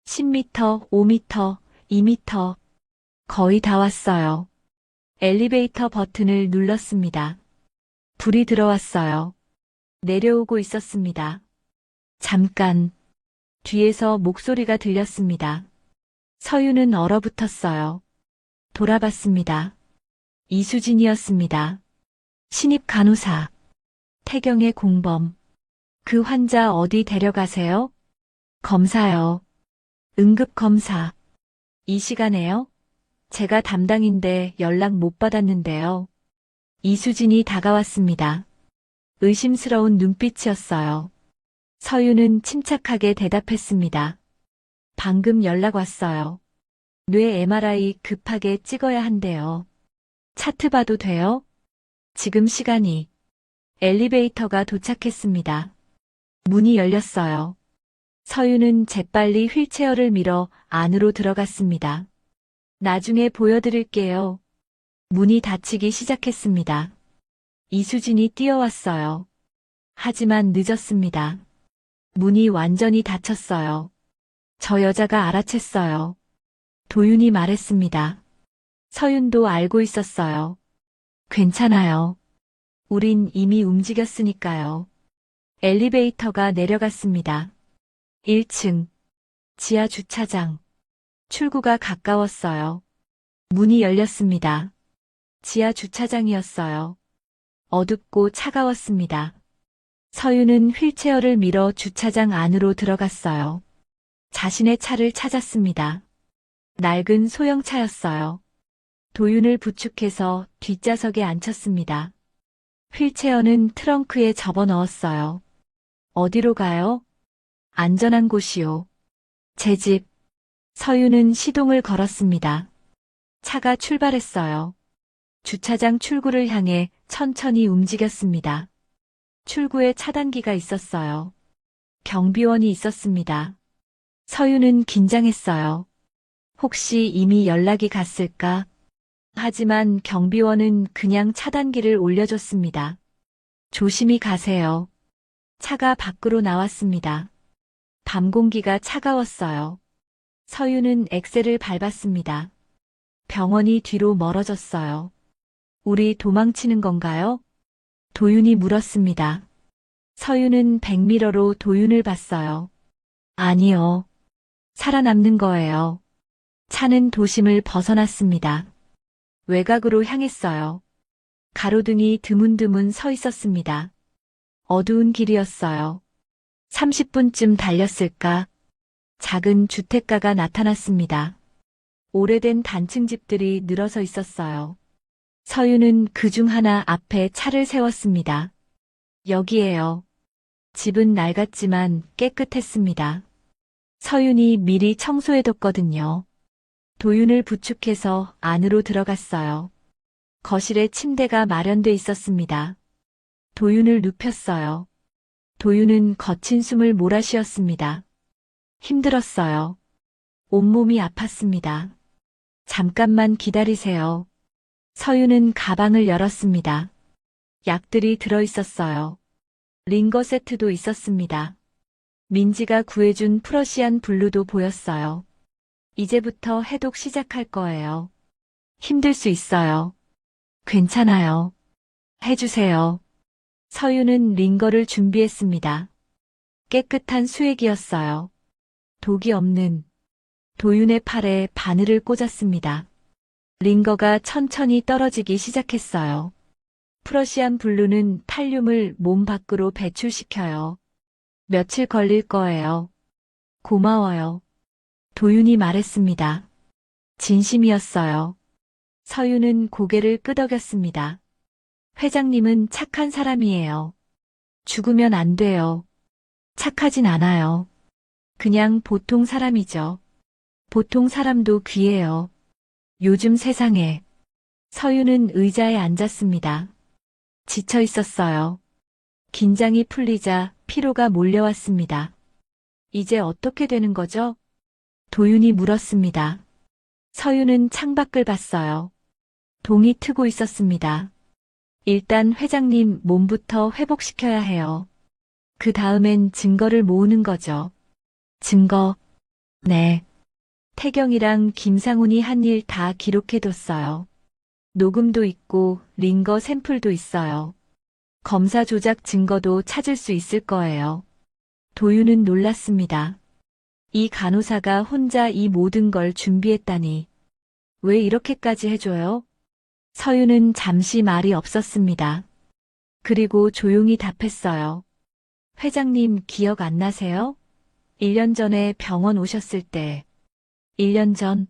10m, 5m, 2m, 거의 다 왔어요. 엘리베이터 버튼을 눌렀습니다. 불이 들어왔어요. 내려오고 있었습니다. 잠깐, 뒤에서 목소리가 들렸습니다. 서유는 얼어붙었어요. 돌아봤습니다. 이수진이었습니다. 신입 간호사. 태경의 공범. 그 환자 어디 데려가세요? 검사요. 응급검사. 이 시간에요? 제가 담당인데 연락 못 받았는데요. 이수진이 다가왔습니다. 의심스러운 눈빛이었어요. 서유는 침착하게 대답했습니다. 방금 연락 왔어요. 뇌 MRI 급하게 찍어야 한대요. 차트 봐도 돼요? 지금 시간이. 엘리베이터가 도착했습니다. 문이 열렸어요. 서유는 재빨리 휠체어를 밀어 안으로 들어갔습니다. 나중에 보여드릴게요. 문이 닫히기 시작했습니다. 이수진이 뛰어왔어요. 하지만 늦었습니다. 문이 완전히 닫혔어요. 저 여자가 알아챘어요. 도윤이 말했습니다. 서윤도 알고 있었어요. 괜찮아요. 우린 이미 움직였으니까요. 엘리베이터가 내려갔습니다. 1층. 지하 주차장. 출구가 가까웠어요. 문이 열렸습니다. 지하 주차장이었어요. 어둡고 차가웠습니다. 서유는 휠체어를 밀어 주차장 안으로 들어갔어요. 자신의 차를 찾았습니다. 낡은 소형차였어요. 도윤을 부축해서 뒷좌석에 앉혔습니다. 휠체어는 트렁크에 접어넣었어요. 어디로 가요? 안전한 곳이요. 제 집. 서유는 시동을 걸었습니다. 차가 출발했어요. 주차장 출구를 향해 천천히 움직였습니다. 출구에 차단기가 있었어요. 경비원이 있었습니다. 서유는 긴장했어요. 혹시 이미 연락이 갔을까? 하지만 경비원은 그냥 차단기를 올려줬습니다. 조심히 가세요. 차가 밖으로 나왔습니다. 밤 공기가 차가웠어요. 서유는 엑셀을 밟았습니다. 병원이 뒤로 멀어졌어요. 우리 도망치는 건가요? 도윤이 물었습니다. 서유는 백미러로 도윤을 봤어요. 아니요. 살아남는 거예요. 차는 도심을 벗어났습니다. 외곽으로 향했어요. 가로등이 드문드문 서 있었습니다. 어두운 길이었어요. 30분쯤 달렸을까? 작은 주택가가 나타났습니다. 오래된 단층 집들이 늘어서 있었어요. 서유는 그중 하나 앞에 차를 세웠습니다. 여기에요. 집은 낡았지만 깨끗했습니다. 서윤이 미리 청소해뒀거든요. 도윤을 부축해서 안으로 들어갔어요. 거실에 침대가 마련돼 있었습니다. 도윤을 눕혔어요. 도윤은 거친 숨을 몰아쉬었습니다. 힘들었어요. 온몸이 아팠습니다. 잠깐만 기다리세요. 서윤은 가방을 열었습니다. 약들이 들어있었어요. 링거 세트도 있었습니다. 민지가 구해준 프러시안 블루도 보였어요. 이제부터 해독 시작할 거예요. 힘들 수 있어요. 괜찮아요. 해주세요. 서유는 링거를 준비했습니다. 깨끗한 수액이었어요. 독이 없는 도윤의 팔에 바늘을 꽂았습니다. 링거가 천천히 떨어지기 시작했어요. 프러시안 블루는 탈륨을 몸 밖으로 배출시켜요. 며칠 걸릴 거예요. 고마워요. 도윤이 말했습니다. 진심이었어요. 서유는 고개를 끄덕였습니다. 회장님은 착한 사람이에요. 죽으면 안 돼요. 착하진 않아요. 그냥 보통 사람이죠. 보통 사람도 귀해요. 요즘 세상에. 서유는 의자에 앉았습니다. 지쳐 있었어요. 긴장이 풀리자 피로가 몰려왔습니다. 이제 어떻게 되는 거죠? 도윤이 물었습니다. 서유는 창밖을 봤어요. 동이 트고 있었습니다. 일단 회장님 몸부터 회복시켜야 해요. 그 다음엔 증거를 모으는 거죠. 증거. 네. 태경이랑 김상훈이 한 일 다 기록해뒀어요. 녹음도 있고 링거 샘플도 있어요. 검사 조작 증거도 찾을 수 있을 거예요. 도윤은 놀랐습니다. 이 간호사가 혼자 이 모든 걸 준비했다니. 왜 이렇게까지 해줘요? 서유는 잠시 말이 없었습니다. 그리고 조용히 답했어요. 회장님 기억 안 나세요? 1년 전에 병원 오셨을 때. 1년 전,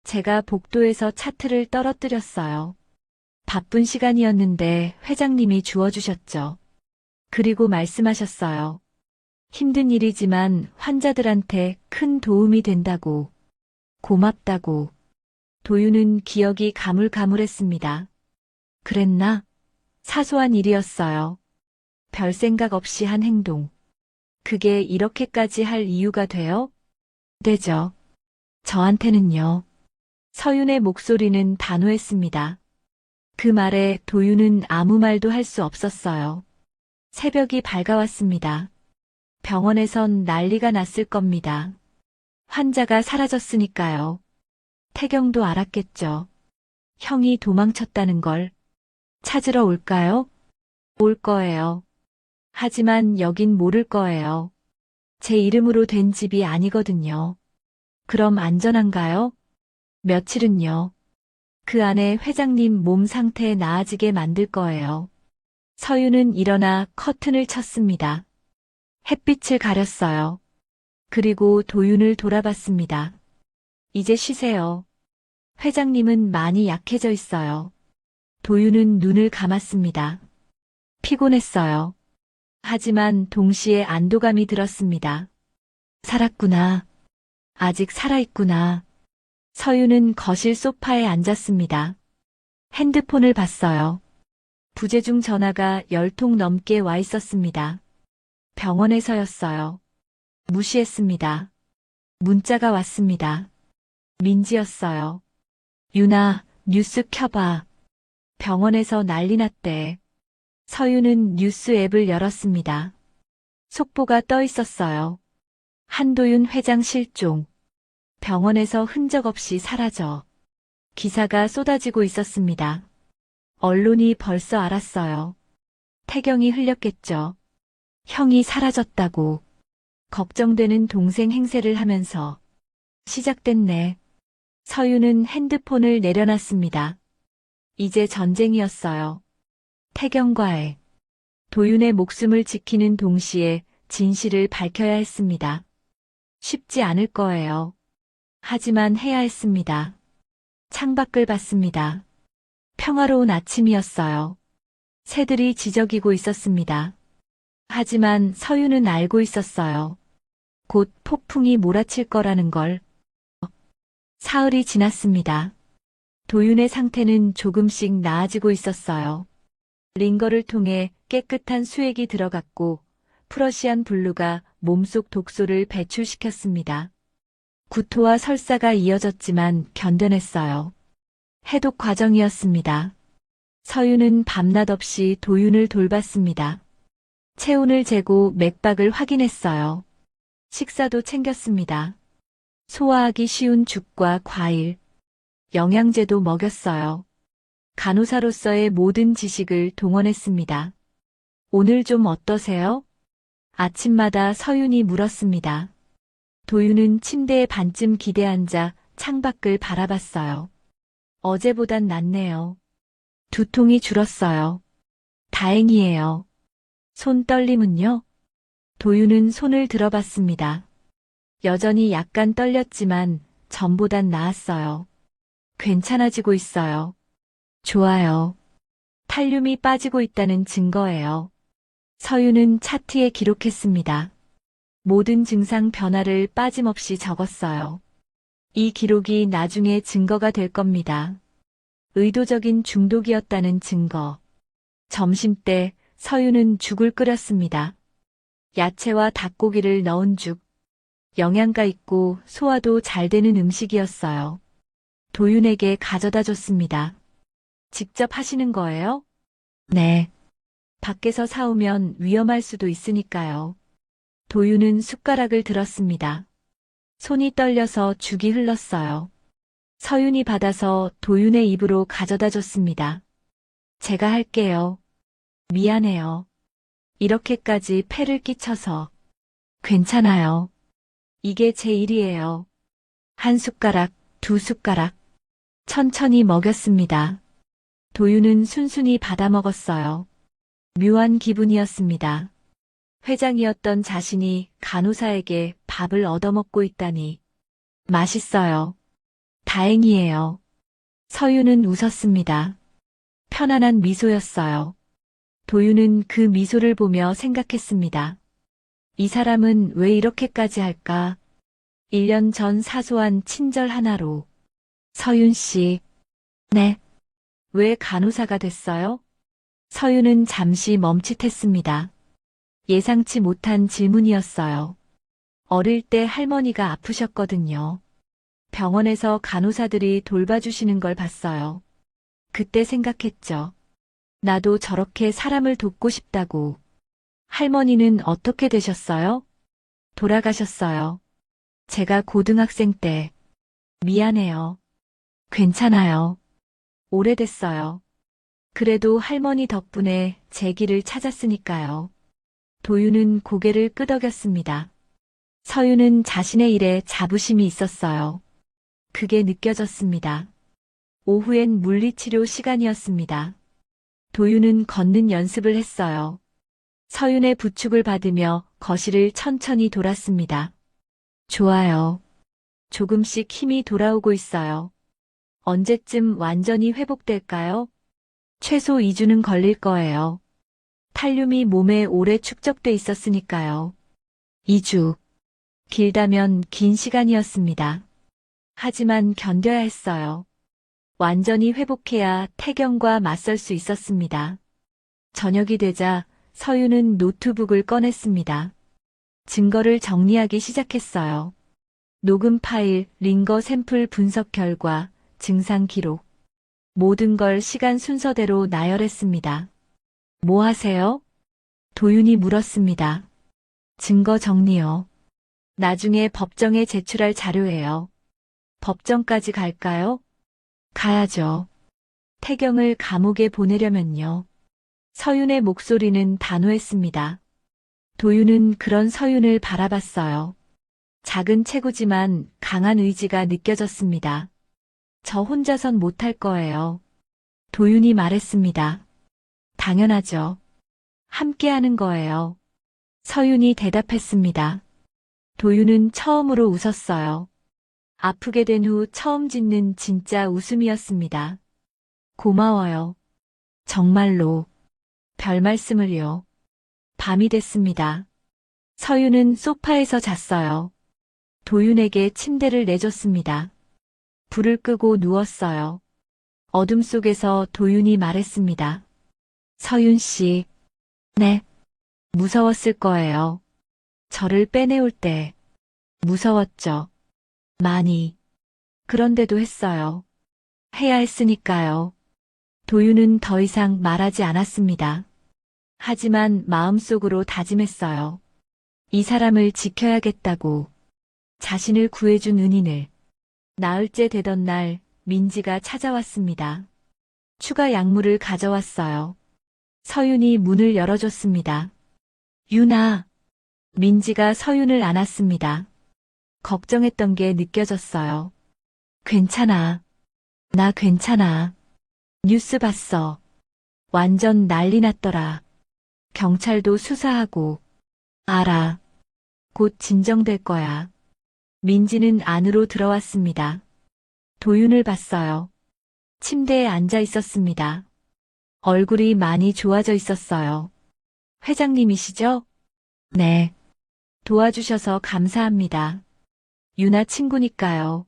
제가 복도에서 차트를 떨어뜨렸어요. 바쁜 시간이었는데 회장님이 주워주셨죠. 그리고 말씀하셨어요. 힘든 일이지만 환자들한테 큰 도움이 된다고. 고맙다고. 도윤은 기억이 가물가물했습니다. 그랬나? 사소한 일이었어요. 별 생각 없이 한 행동. 그게 이렇게까지 할 이유가 돼요? 되죠. 저한테는요. 서윤의 목소리는 단호했습니다. 그 말에 도윤은 아무 말도 할 수 없었어요. 새벽이 밝아왔습니다. 병원에선 난리가 났을 겁니다. 환자가 사라졌으니까요. 태경도 알았겠죠. 형이 도망쳤다는 걸. 찾으러 올까요? 올 거예요. 하지만 여긴 모를 거예요. 제 이름으로 된 집이 아니거든요. 그럼 안전한가요? 며칠은요. 그 안에 회장님 몸 상태 나아지게 만들 거예요. 서유는 일어나 커튼을 쳤습니다. 햇빛을 가렸어요. 그리고 도윤을 돌아봤습니다. 이제 쉬세요. 회장님은 많이 약해져 있어요. 도윤은 눈을 감았습니다. 피곤했어요. 하지만 동시에 안도감이 들었습니다. 살았구나. 아직 살아있구나. 서유는 거실 소파에 앉았습니다. 핸드폰을 봤어요. 부재중 전화가 10통 넘게 와 있었습니다. 병원에서였어요. 무시했습니다. 문자가 왔습니다. 민지였어요. 유나, 뉴스 켜봐. 병원에서 난리 났대. 서유는 뉴스 앱을 열었습니다. 속보가 떠 있었어요. 한도윤 회장 실종. 병원에서 흔적 없이 사라져. 기사가 쏟아지고 있었습니다. 언론이 벌써 알았어요. 태경이 흘렸겠죠. 형이 사라졌다고. 걱정되는 동생 행세를 하면서. 시작됐네. 서유는 핸드폰을 내려놨습니다. 이제 전쟁이었어요. 태경과의. 도윤의 목숨을 지키는 동시에 진실을 밝혀야 했습니다. 쉽지 않을 거예요. 하지만 해야 했습니다. 창밖을 봤습니다. 평화로운 아침이었어요. 새들이 지저귀고 있었습니다. 하지만 서유는 알고 있었어요. 곧 폭풍이 몰아칠 거라는 걸. 사흘이 지났습니다. 도윤의 상태는 조금씩 나아지고 있었어요. 링거를 통해 깨끗한 수액이 들어갔고 프러시안 블루가 몸속 독소를 배출시켰습니다. 구토와 설사가 이어졌지만 견뎌냈어요. 해독 과정이었습니다. 서유는 밤낮 없이 도윤을 돌봤습니다. 체온을 재고 맥박을 확인했어요. 식사도 챙겼습니다. 소화하기 쉬운 죽과 과일, 영양제도 먹였어요. 간호사로서의 모든 지식을 동원했습니다. 오늘 좀 어떠세요? 아침마다 서윤이 물었습니다. 도윤은 침대에 반쯤 기대앉아 창밖을 바라봤어요. 어제보단 낫네요. 두통이 줄었어요. 다행이에요. 손 떨림은요? 도윤은 손을 들어봤습니다. 여전히 약간 떨렸지만 전보단 나았어요. 괜찮아지고 있어요. 좋아요. 탈륨이 빠지고 있다는 증거예요. 서유는 차트에 기록했습니다. 모든 증상 변화를 빠짐없이 적었어요. 이 기록이 나중에 증거가 될 겁니다. 의도적인 중독이었다는 증거. 점심때 서유는 죽을 끓였습니다. 야채와 닭고기를 넣은 죽. 영양가 있고 소화도 잘 되는 음식이었어요. 도윤에게 가져다 줬습니다. 직접 하시는 거예요? 네. 밖에서 사오면 위험할 수도 있으니까요. 도윤은 숟가락을 들었습니다. 손이 떨려서 죽이 흘렀어요. 서윤이 받아서 도윤의 입으로 가져다 줬습니다. 제가 할게요. 미안해요. 이렇게까지 폐를 끼쳐서. 괜찮아요. 이게 제 일이에요. 한 숟가락, 두 숟가락. 천천히 먹였습니다. 도윤은 순순히 받아먹었어요. 묘한 기분이었습니다. 회장이었던 자신이 간호사에게 밥을 얻어먹고 있다니. 맛있어요. 다행이에요. 서유는 웃었습니다. 편안한 미소였어요. 도윤은 그 미소를 보며 생각했습니다. 이 사람은 왜 이렇게까지 할까? 1년 전 사소한 친절 하나로. 서윤 씨. 네. 왜 간호사가 됐어요? 서윤은 잠시 멈칫했습니다. 예상치 못한 질문이었어요. 어릴 때 할머니가 아프셨거든요. 병원에서 간호사들이 돌봐주시는 걸 봤어요. 그때 생각했죠. 나도 저렇게 사람을 돕고 싶다고. 할머니는 어떻게 되셨어요? 돌아가셨어요. 제가 고등학생 때. 미안해요. 괜찮아요. 오래됐어요. 그래도 할머니 덕분에 제 길을 찾았으니까요. 도윤은 고개를 끄덕였습니다. 서윤은 자신의 일에 자부심이 있었어요. 그게 느껴졌습니다. 오후엔 물리치료 시간이었습니다. 도윤은 걷는 연습을 했어요. 서윤의 부축을 받으며 거실을 천천히 돌았습니다. 좋아요. 조금씩 힘이 돌아오고 있어요. 언제쯤 완전히 회복될까요? 최소 2주는 걸릴 거예요. 탈륨이 몸에 오래 축적돼 있었으니까요. 2주. 길다면 긴 시간이었습니다. 하지만 견뎌야 했어요. 완전히 회복해야 태경과 맞설 수 있었습니다. 저녁이 되자 서윤은 노트북을 꺼냈습니다. 증거를 정리하기 시작했어요. 녹음 파일, 링거 샘플 분석 결과, 증상 기록. 모든 걸 시간 순서대로 나열했습니다. 뭐 하세요? 도윤이 물었습니다. 증거 정리요. 나중에 법정에 제출할 자료예요. 법정까지 갈까요? 가야죠. 태경을 감옥에 보내려면요. 서윤의 목소리는 단호했습니다. 도윤은 그런 서윤을 바라봤어요. 작은 체구지만 강한 의지가 느껴졌습니다. 저 혼자선 못할 거예요. 도윤이 말했습니다. 당연하죠. 함께 하는 거예요. 서윤이 대답했습니다. 도윤은 처음으로 웃었어요. 아프게 된 후 처음 짓는 진짜 웃음이었습니다. 고마워요. 정말로. 별 말씀을요. 밤이 됐습니다. 서윤은 소파에서 잤어요. 도윤에게 침대를 내줬습니다. 불을 끄고 누웠어요. 어둠 속에서 도윤이 말했습니다. 서윤 씨. 네. 무서웠을 거예요. 저를 빼내올 때. 무서웠죠. 많이. 그런데도 했어요. 해야 했으니까요. 도윤은 더 이상 말하지 않았습니다. 하지만 마음속으로 다짐했어요. 이 사람을 지켜야겠다고. 자신을 구해준 은인을. 나흘째 되던 날 민지가 찾아왔습니다. 추가 약물을 가져왔어요. 서윤이 문을 열어줬습니다. 윤아. 민지가 서윤을 안았습니다. 걱정했던 게 느껴졌어요. 괜찮아. 나 괜찮아. 뉴스 봤어. 완전 난리 났더라. 경찰도 수사하고. 알아. 곧 진정될 거야. 민지는 안으로 들어왔습니다. 도윤을 봤어요. 침대에 앉아 있었습니다. 얼굴이 많이 좋아져 있었어요. 회장님이시죠? 네. 도와주셔서 감사합니다. 유나 친구니까요.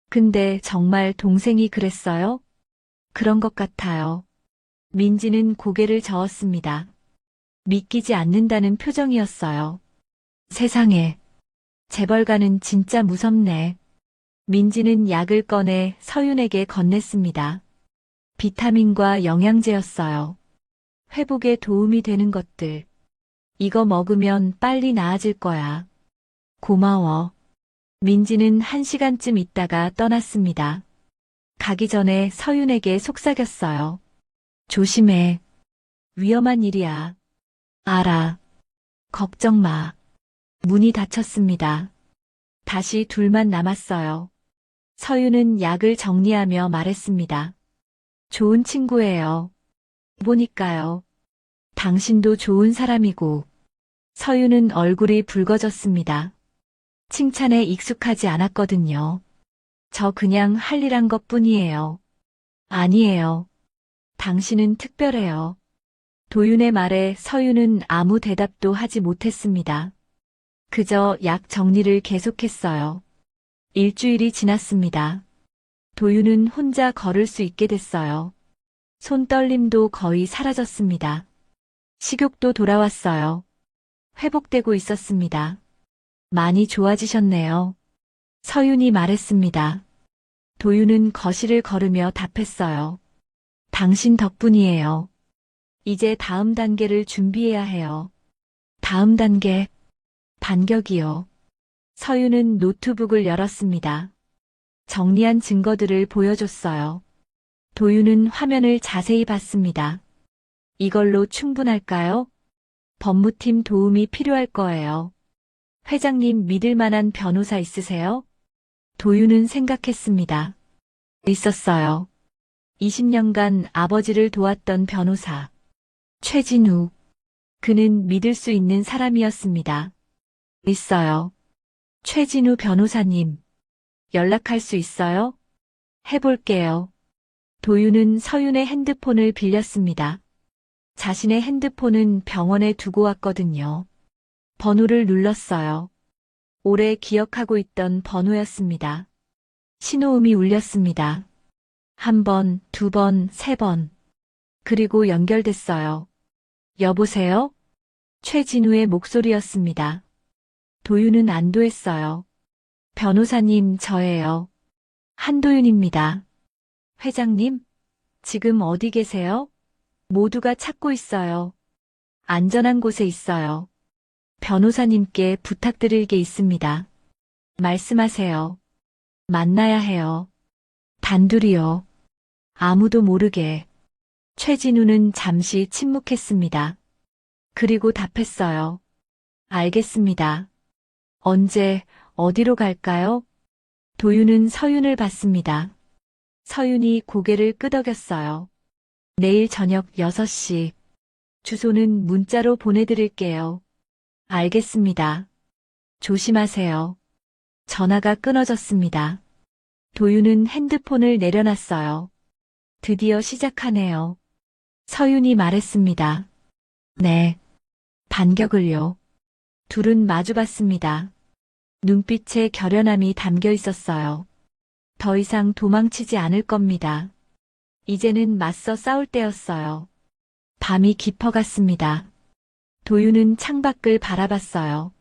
근데 정말 동생이 그랬어요? 그런 것 같아요. 민지는 고개를 저었습니다. 믿기지 않는다는 표정이었어요. 세상에. 재벌가는 진짜 무섭네. 민지는 약을 꺼내 서윤에게 건넸습니다. 비타민과 영양제였어요. 회복에 도움이 되는 것들. 이거 먹으면 빨리 나아질 거야. 고마워. 민지는 1시간쯤 있다가 떠났습니다. 가기 전에 서윤에게 속삭였어요. 조심해. 위험한 일이야. 알아. 걱정 마. 문이 닫혔습니다. 다시 둘만 남았어요. 서윤은 약을 정리하며 말했습니다. 좋은 친구예요. 보니까요. 당신도 좋은 사람이고. 서윤은 얼굴이 붉어졌습니다. 칭찬에 익숙하지 않았거든요. 저 그냥 할 일 한 것뿐이에요. 아니에요. 당신은 특별해요. 도윤의 말에 서윤은 아무 대답도 하지 못했습니다. 그저 약 정리를 계속했어요. 일주일이 지났습니다. 도윤은 혼자 걸을 수 있게 됐어요. 손떨림도 거의 사라졌습니다. 식욕도 돌아왔어요. 회복되고 있었습니다. 많이 좋아지셨네요. 서윤이 말했습니다. 도윤은 거실을 걸으며 답했어요. 당신 덕분이에요. 이제 다음 단계를 준비해야 해요. 다음 단계. 반격이요. 서윤은 노트북을 열었습니다. 정리한 증거들을 보여줬어요. 도윤은 화면을 자세히 봤습니다. 이걸로 충분할까요? 법무팀 도움이 필요할 거예요. 회장님 믿을 만한 변호사 있으세요? 도윤은 생각했습니다. 있었어요. 20년간 아버지를 도왔던 변호사. 최진우. 그는 믿을 수 있는 사람이었습니다. 있어요. 최진우 변호사님. 연락할 수 있어요? 해볼게요. 도윤은 서윤의 핸드폰을 빌렸습니다. 자신의 핸드폰은 병원에 두고 왔거든요. 번호를 눌렀어요. 오래 기억하고 있던 번호였습니다. 신호음이 울렸습니다. 한 번, 두 번, 세 번. 그리고 연결됐어요. 여보세요? 최진우의 목소리였습니다. 도윤은 안도했어요. 변호사님, 저예요. 한도윤입니다. 회장님, 지금 어디 계세요? 모두가 찾고 있어요. 안전한 곳에 있어요. 변호사님께 부탁드릴 게 있습니다. 말씀하세요. 만나야 해요. 단둘이요. 아무도 모르게. 최진우는 잠시 침묵했습니다. 그리고 답했어요. 알겠습니다. 언제, 어디로 갈까요? 도윤은 서윤을 봤습니다. 서윤이 고개를 끄덕였어요. 내일 저녁 6시. 주소는 문자로 보내드릴게요. 알겠습니다. 조심하세요. 전화가 끊어졌습니다. 도윤은 핸드폰을 내려놨어요. 드디어 시작하네요. 서윤이 말했습니다. 네. 반격을요. 둘은 마주봤습니다. 눈빛에 결연함이 담겨 있었어요. 더 이상 도망치지 않을 겁니다. 이제는 맞서 싸울 때였어요. 밤이 깊어갔습니다. 도윤은 창밖을 바라봤어요.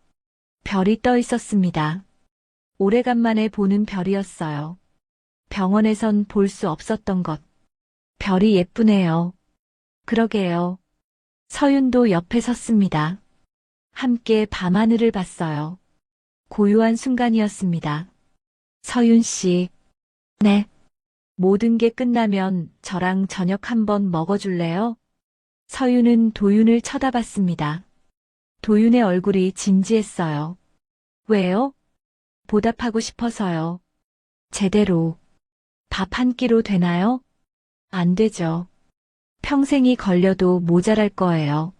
별이 떠 있었습니다. 오래간만에 보는 별이었어요. 병원에선 볼 수 없었던 것. 별이 예쁘네요. 그러게요. 서윤도 옆에 섰습니다. 함께 밤하늘을 봤어요. 고요한 순간이었습니다. 서윤 씨. 네. 모든 게 끝나면 저랑 저녁 한번 먹어줄래요? 서윤은 도윤을 쳐다봤습니다. 도윤의 얼굴이 진지했어요. 왜요? 보답하고 싶어서요. 제대로. 밥 한 끼로 되나요? 안 되죠. 평생이 걸려도 모자랄 거예요.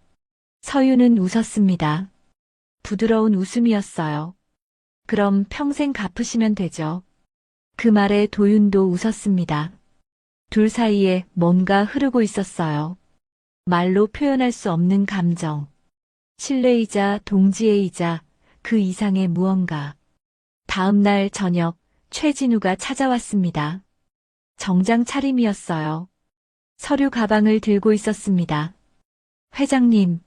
서윤은 웃었습니다. 부드러운 웃음이었어요. 그럼 평생 갚으시면 되죠. 그 말에 도윤도 웃었습니다. 둘 사이에 뭔가 흐르고 있었어요. 말로 표현할 수 없는 감정. 신뢰이자 동지애이자 그 이상의 무언가. 다음 날 저녁 최진우가 찾아왔습니다. 정장 차림이었어요. 서류 가방을 들고 있었습니다. 회장님,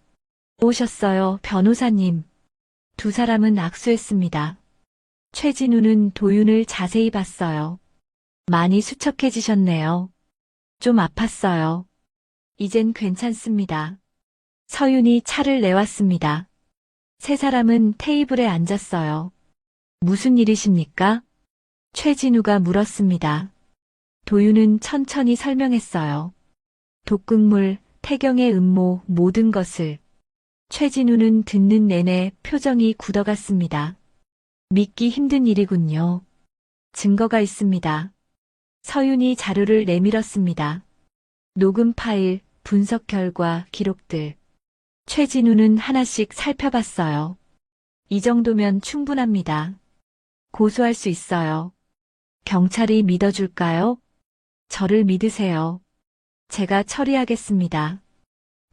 오셨어요, 변호사님. 두 사람은 악수했습니다. 최진우는 도윤을 자세히 봤어요. 많이 수척해지셨네요. 좀 아팠어요. 이젠 괜찮습니다. 서윤이 차를 내왔습니다. 세 사람은 테이블에 앉았어요. 무슨 일이십니까? 최진우가 물었습니다. 도윤은 천천히 설명했어요. 독극물, 태경의 음모, 모든 것을. 최진우는 듣는 내내 표정이 굳어갔습니다. 믿기 힘든 일이군요. 증거가 있습니다. 서윤이 자료를 내밀었습니다. 녹음 파일, 분석 결과, 기록들. 최진우는 하나씩 살펴봤어요. 이 정도면 충분합니다. 고소할 수 있어요. 경찰이 믿어줄까요? 저를 믿으세요. 제가 처리하겠습니다.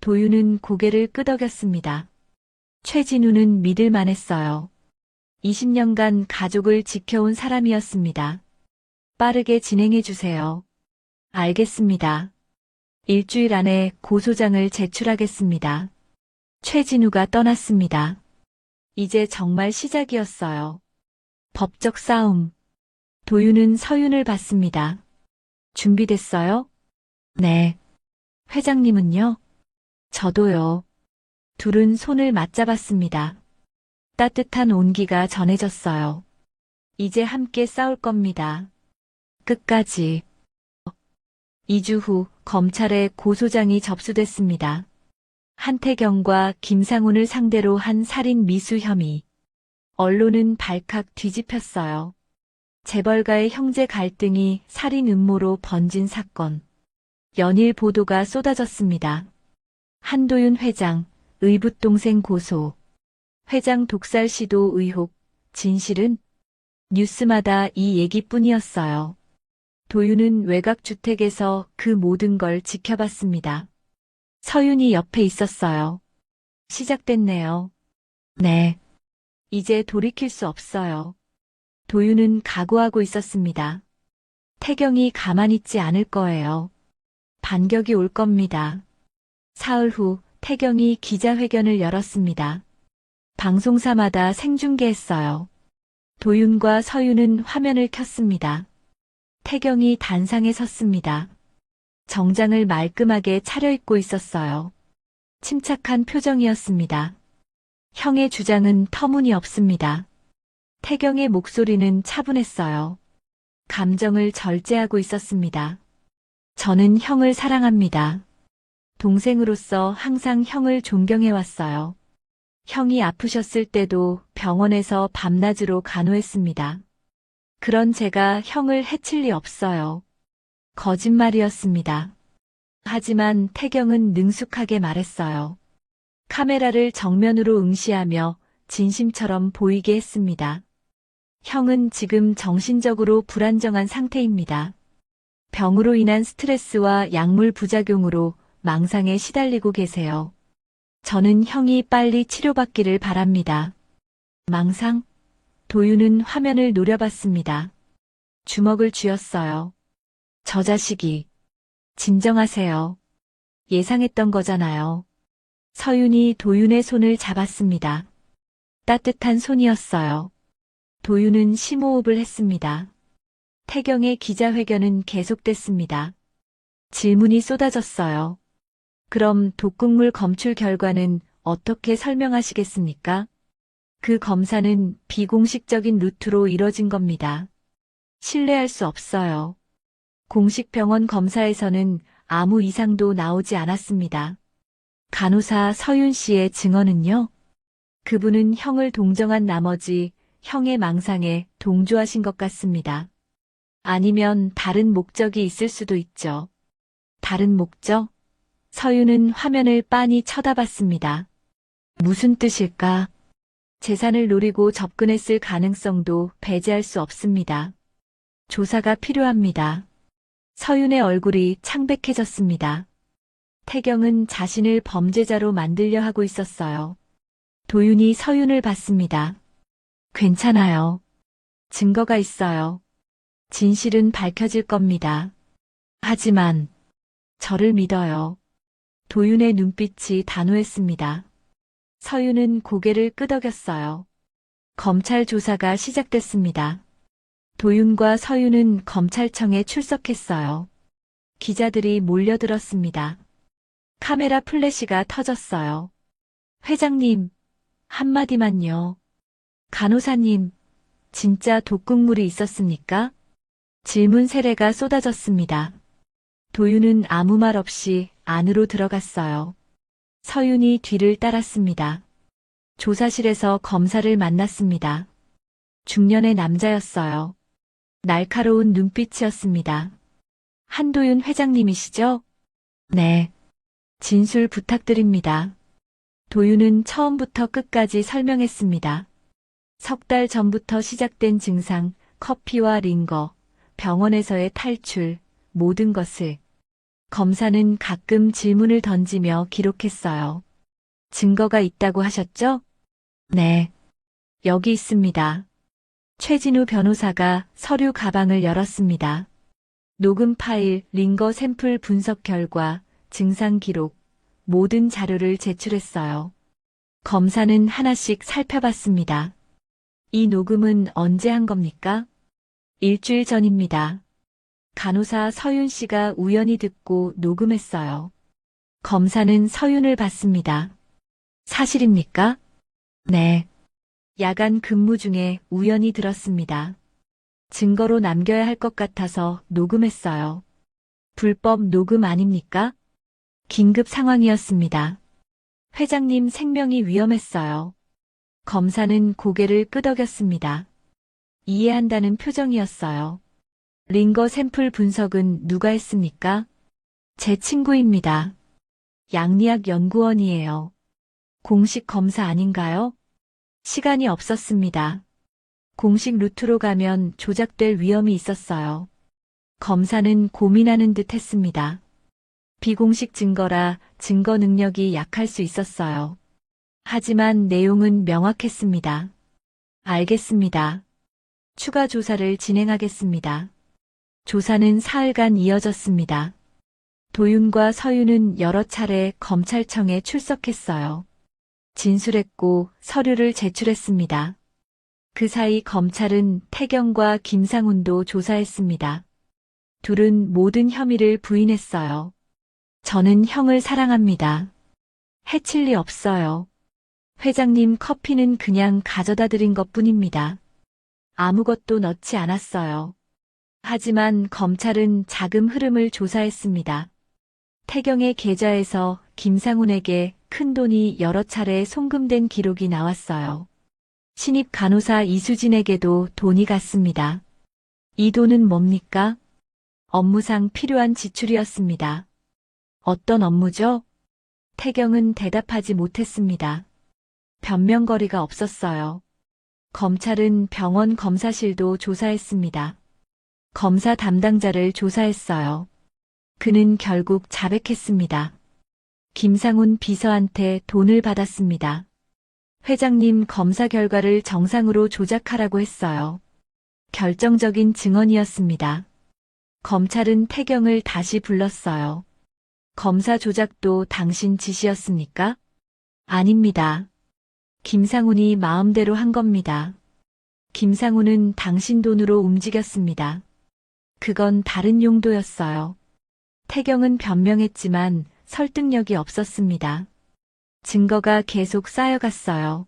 도윤은 고개를 끄덕였습니다. 최진우는 믿을 만했어요. 20년간 가족을 지켜온 사람이었습니다. 빠르게 진행해 주세요. 알겠습니다. 일주일 안에 고소장을 제출하겠습니다. 최진우가 떠났습니다. 이제 정말 시작이었어요. 법적 싸움. 도윤은 서윤을 봤습니다. 준비됐어요? 네. 회장님은요? 저도요. 둘은 손을 맞잡았습니다. 따뜻한 온기가 전해졌어요. 이제 함께 싸울 겁니다. 끝까지. 2주 후 검찰에 고소장이 접수됐습니다. 한태경과 김상훈을 상대로 한 살인 미수 혐의. 언론은 발칵 뒤집혔어요. 재벌가의 형제 갈등이 살인 음모로 번진 사건. 연일 보도가 쏟아졌습니다. 한도윤 회장, 의붓동생 고소. 회장 독살 시도 의혹. 진실은? 뉴스마다 이 얘기뿐이었어요. 도윤은 외곽주택에서 그 모든 걸 지켜봤습니다. 서윤이 옆에 있었어요. 시작됐네요. 네. 이제 돌이킬 수 없어요. 도윤은 각오하고 있었습니다. 태경이 가만히 있지 않을 거예요. 반격이 올 겁니다. 사흘 후 태경이 기자회견을 열었습니다. 방송사마다 생중계했어요. 도윤과 서윤은 화면을 켰습니다. 태경이 단상에 섰습니다. 정장을 말끔하게 차려입고 있었어요. 침착한 표정이었습니다. 형의 주장은 터무니없습니다. 태경의 목소리는 차분했어요. 감정을 절제하고 있었습니다. 저는 형을 사랑합니다. 동생으로서 항상 형을 존경해왔어요. 형이 아프셨을 때도 병원에서 밤낮으로 간호했습니다. 그런 제가 형을 해칠 리 없어요. 거짓말이었습니다. 하지만 태경은 능숙하게 말했어요. 카메라를 정면으로 응시하며 진심처럼 보이게 했습니다. 형은 지금 정신적으로 불안정한 상태입니다. 병으로 인한 스트레스와 약물 부작용으로 망상에 시달리고 계세요. 저는 형이 빨리 치료받기를 바랍니다. 망상? 도윤은 화면을 노려봤습니다. 주먹을 쥐었어요. 저 자식이. 진정하세요. 예상했던 거잖아요. 서윤이 도윤의 손을 잡았습니다. 따뜻한 손이었어요. 도윤은 심호흡을 했습니다. 태경의 기자회견은 계속됐습니다. 질문이 쏟아졌어요. 그럼 독극물 검출 결과는 어떻게 설명하시겠습니까? 그 검사는 비공식적인 루트로 이뤄진 겁니다. 신뢰할 수 없어요. 공식 병원 검사에서는 아무 이상도 나오지 않았습니다. 간호사 서윤 씨의 증언은요? 그분은 형을 동정한 나머지 형의 망상에 동조하신 것 같습니다. 아니면 다른 목적이 있을 수도 있죠. 다른 목적? 서윤은 화면을 빤히 쳐다봤습니다. 무슨 뜻일까? 재산을 노리고 접근했을 가능성도 배제할 수 없습니다. 조사가 필요합니다. 서윤의 얼굴이 창백해졌습니다. 태경은 자신을 범죄자로 만들려 하고 있었어요. 도윤이 서윤을 봤습니다. 괜찮아요. 증거가 있어요. 진실은 밝혀질 겁니다. 하지만 저를 믿어요. 도윤의 눈빛이 단호했습니다. 서윤은 고개를 끄덕였어요. 검찰 조사가 시작됐습니다. 도윤과 서윤은 검찰청에 출석했어요. 기자들이 몰려들었습니다. 카메라 플래시가 터졌어요. 회장님, 한마디만요. 간호사님, 진짜 독극물이 있었습니까? 질문 세례가 쏟아졌습니다. 도윤은 아무 말 없이 안으로 들어갔어요. 서윤이 뒤를 따랐습니다. 조사실에서 검사를 만났습니다. 중년의 남자였어요. 날카로운 눈빛이었습니다. 한도윤 회장님이시죠? 네. 진술 부탁드립니다. 도윤은 처음부터 끝까지 설명했습니다. 석 달 전부터 시작된 증상, 커피와 링거, 병원에서의 탈출, 모든 것을. 검사는 가끔 질문을 던지며 기록했어요. 증거가 있다고 하셨죠? 네. 여기 있습니다. 최진우 변호사가 서류 가방을 열었습니다. 녹음 파일, 링거 샘플 분석 결과, 증상 기록, 모든 자료를 제출했어요. 검사는 하나씩 살펴봤습니다. 이 녹음은 언제 한 겁니까? 일주일 전입니다. 간호사 서윤 씨가 우연히 듣고 녹음했어요. 검사는 서윤을 봤습니다. 사실입니까? 네. 야간 근무 중에 우연히 들었습니다. 증거로 남겨야 할 것 같아서 녹음했어요. 불법 녹음 아닙니까? 긴급 상황이었습니다. 회장님 생명이 위험했어요. 검사는 고개를 끄덕였습니다. 이해한다는 표정이었어요. 링거 샘플 분석은 누가 했습니까? 제 친구입니다. 양리학 연구원이에요. 공식 검사 아닌가요? 시간이 없었습니다. 공식 루트로 가면 조작될 위험이 있었어요. 검사는 고민하는 듯 했습니다. 비공식 증거라 증거 능력이 약할 수 있었어요. 하지만 내용은 명확했습니다. 알겠습니다. 추가 조사를 진행하겠습니다. 조사는 사흘간 이어졌습니다. 도윤과 서윤은 여러 차례 검찰청에 출석했어요. 진술했고 서류를 제출했습니다. 그 사이 검찰은 태경과 김상훈도 조사했습니다. 둘은 모든 혐의를 부인했어요. 저는 형을 사랑합니다. 해칠 리 없어요. 회장님 커피는 그냥 가져다 드린 것뿐입니다. 아무것도 넣지 않았어요. 하지만 검찰은 자금 흐름을 조사했습니다. 태경의 계좌에서 김상훈에게 큰 돈이 여러 차례 송금된 기록이 나왔어요. 신입 간호사 이수진에게도 돈이 갔습니다. 이 돈은 뭡니까? 업무상 필요한 지출이었습니다. 어떤 업무죠? 태경은 대답하지 못했습니다. 변명거리가 없었어요. 검찰은 병원 검사실도 조사했습니다. 검사 담당자를 조사했어요. 그는 결국 자백했습니다. 김상훈 비서한테 돈을 받았습니다. 회장님 검사 결과를 정상으로 조작하라고 했어요. 결정적인 증언이었습니다. 검찰은 태경을 다시 불렀어요. 검사 조작도 당신 지시였습니까? 아닙니다. 김상훈이 마음대로 한 겁니다. 김상훈은 당신 돈으로 움직였습니다. 그건 다른 용도였어요. 태경은 변명했지만 설득력이 없었습니다. 증거가 계속 쌓여갔어요.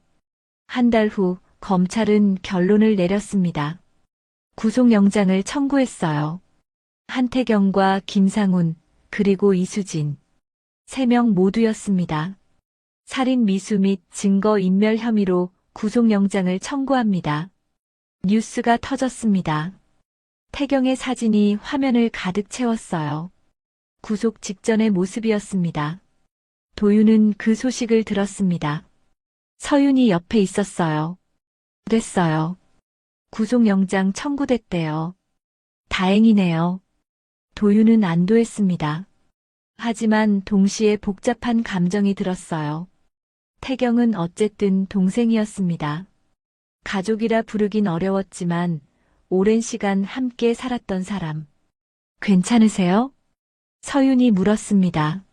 한 달 후 검찰은 결론을 내렸습니다. 구속영장을 청구했어요. 한태경과 김상훈, 그리고 이수진. 3명 모두였습니다. 살인 미수 및 증거 인멸 혐의로 구속영장을 청구합니다. 뉴스가 터졌습니다. 태경의 사진이 화면을 가득 채웠어요. 구속 직전의 모습이었습니다. 도윤은 그 소식을 들었습니다. 서윤이 옆에 있었어요. 됐어요. 구속영장 청구됐대요. 다행이네요. 도윤은 안도했습니다. 하지만 동시에 복잡한 감정이 들었어요. 태경은 어쨌든 동생이었습니다. 가족이라 부르긴 어려웠지만 오랜 시간 함께 살았던 사람. 괜찮으세요? 서윤이 물었습니다.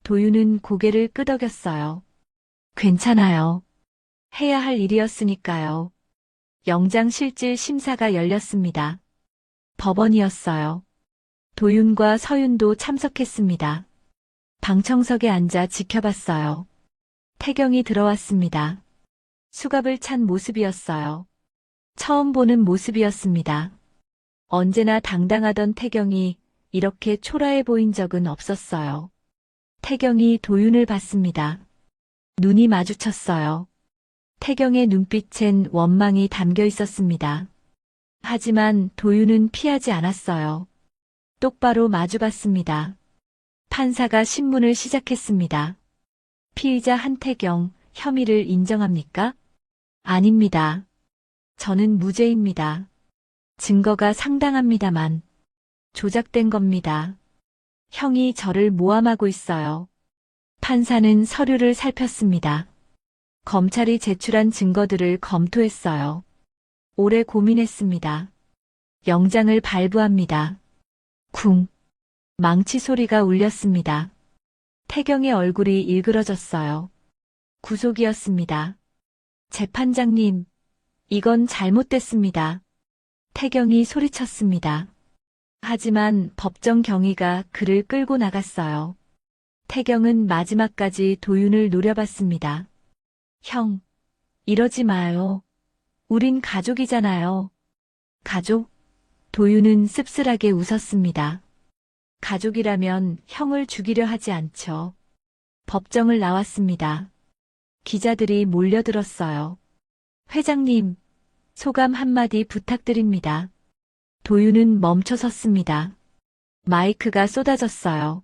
도윤은 고개를 끄덕였어요. 괜찮아요. 해야 할 일이었으니까요. 영장 실질 심사가 열렸습니다. 법원이었어요. 도윤과 서윤도 참석했습니다. 방청석에 앉아 지켜봤어요. 태경이 들어왔습니다. 수갑을 찬 모습이었어요. 처음 보는 모습이었습니다. 언제나 당당하던 태경이 이렇게 초라해 보인 적은 없었어요. 태경이 도윤을 봤습니다. 눈이 마주쳤어요. 태경의 눈빛엔 원망이 담겨 있었습니다. 하지만 도윤은 피하지 않았어요. 똑바로 마주봤습니다. 판사가 신문을 시작했습니다. 피의자 한태경, 혐의를 인정합니까? 아닙니다. 저는 무죄입니다. 증거가 상당합니다만. 조작된 겁니다. 형이 저를 모함하고 있어요. 판사는 서류를 살폈습니다. 검찰이 제출한 증거들을 검토했어요. 오래 고민했습니다. 영장을 발부합니다. 쿵. 망치 소리가 울렸습니다. 태경의 얼굴이 일그러졌어요. 구속이었습니다. 재판장님, 이건 잘못됐습니다. 태경이 소리쳤습니다. 하지만 법정 경위가 그를 끌고 나갔어요. 태경은 마지막까지 도윤을 노려봤습니다. 형, 이러지 마요. 우린 가족이잖아요. 가족? 도윤은 씁쓸하게 웃었습니다. 가족이라면 형을 죽이려 하지 않죠. 법정을 나왔습니다. 기자들이 몰려들었어요. 회장님, 소감 한마디 부탁드립니다. 도윤은 멈춰 섰습니다. 마이크가 쏟아졌어요.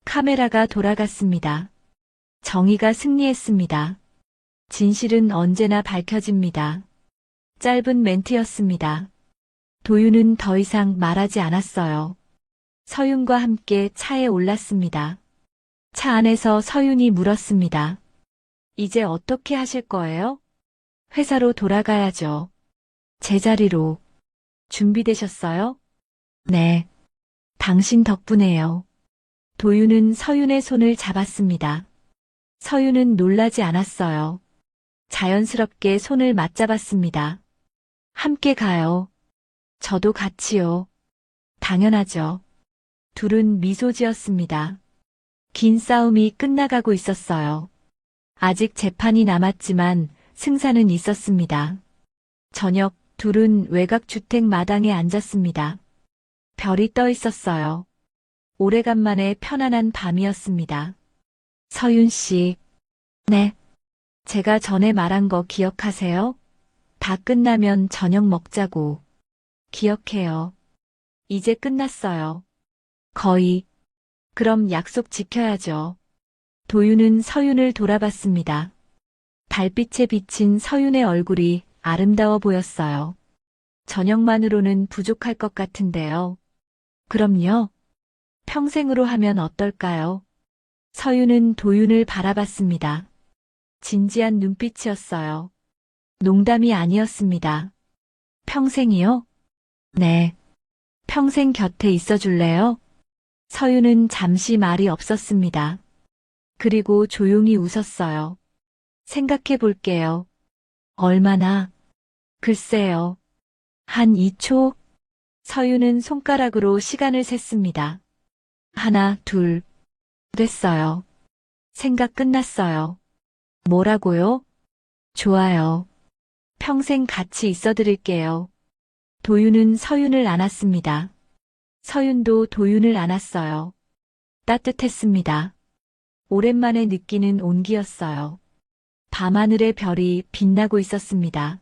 카메라가 돌아갔습니다. 정의가 승리했습니다. 진실은 언제나 밝혀집니다. 짧은 멘트였습니다. 도윤은 더 이상 말하지 않았어요. 서윤과 함께 차에 올랐습니다. 차 안에서 서윤이 물었습니다. 이제 어떻게 하실 거예요? 회사로 돌아가야죠. 제자리로. 준비되셨어요? 네. 당신 덕분에요. 도윤은 서윤의 손을 잡았습니다. 서윤은 놀라지 않았어요. 자연스럽게 손을 맞잡았습니다. 함께 가요. 저도 같이요. 당연하죠. 둘은 미소 지었습니다. 긴 싸움이 끝나가고 있었어요. 아직 재판이 남았지만 승산은 있었습니다. 저녁 둘은 외곽 주택 마당에 앉았습니다. 별이 떠 있었어요. 오래간만에 편안한 밤이었습니다. 서윤 씨. 네. 제가 전에 말한 거 기억하세요? 다 끝나면 저녁 먹자고. 기억해요. 이제 끝났어요. 거의. 그럼 약속 지켜야죠. 도윤은 서윤을 돌아봤습니다. 달빛에 비친 서윤의 얼굴이 아름다워 보였어요. 저녁만으로는 부족할 것 같은데요. 그럼요. 평생으로 하면 어떨까요? 서윤은 도윤을 바라봤습니다. 진지한 눈빛이었어요. 농담이 아니었습니다. 평생이요? 네. 평생 곁에 있어 줄래요? 서윤은 잠시 말이 없었습니다. 그리고 조용히 웃었어요. 생각해 볼게요. 얼마나? 글쎄요. 한 2초? 서윤은 손가락으로 시간을 셌습니다. 하나, 둘. 됐어요. 생각 끝났어요. 뭐라고요? 좋아요. 평생 같이 있어 드릴게요. 도윤은 서윤을 안았습니다. 서윤도 도윤을 안았어요. 따뜻했습니다. 오랜만에 느끼는 온기였어요. 밤하늘의 별이 빛나고 있었습니다.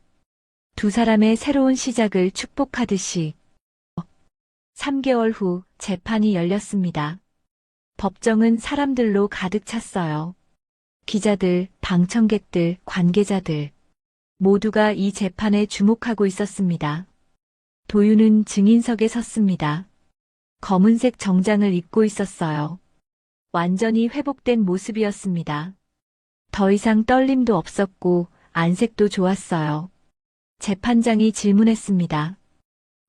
두 사람의 새로운 시작을 축복하듯이. 3개월 후 재판이 열렸습니다. 법정은 사람들로 가득 찼어요. 기자들, 방청객들, 관계자들. 모두가 이 재판에 주목하고 있었습니다. 도윤은 증인석에 섰습니다. 검은색 정장을 입고 있었어요. 완전히 회복된 모습이었습니다. 더 이상 떨림도 없었고 안색도 좋았어요. 재판장이 질문했습니다.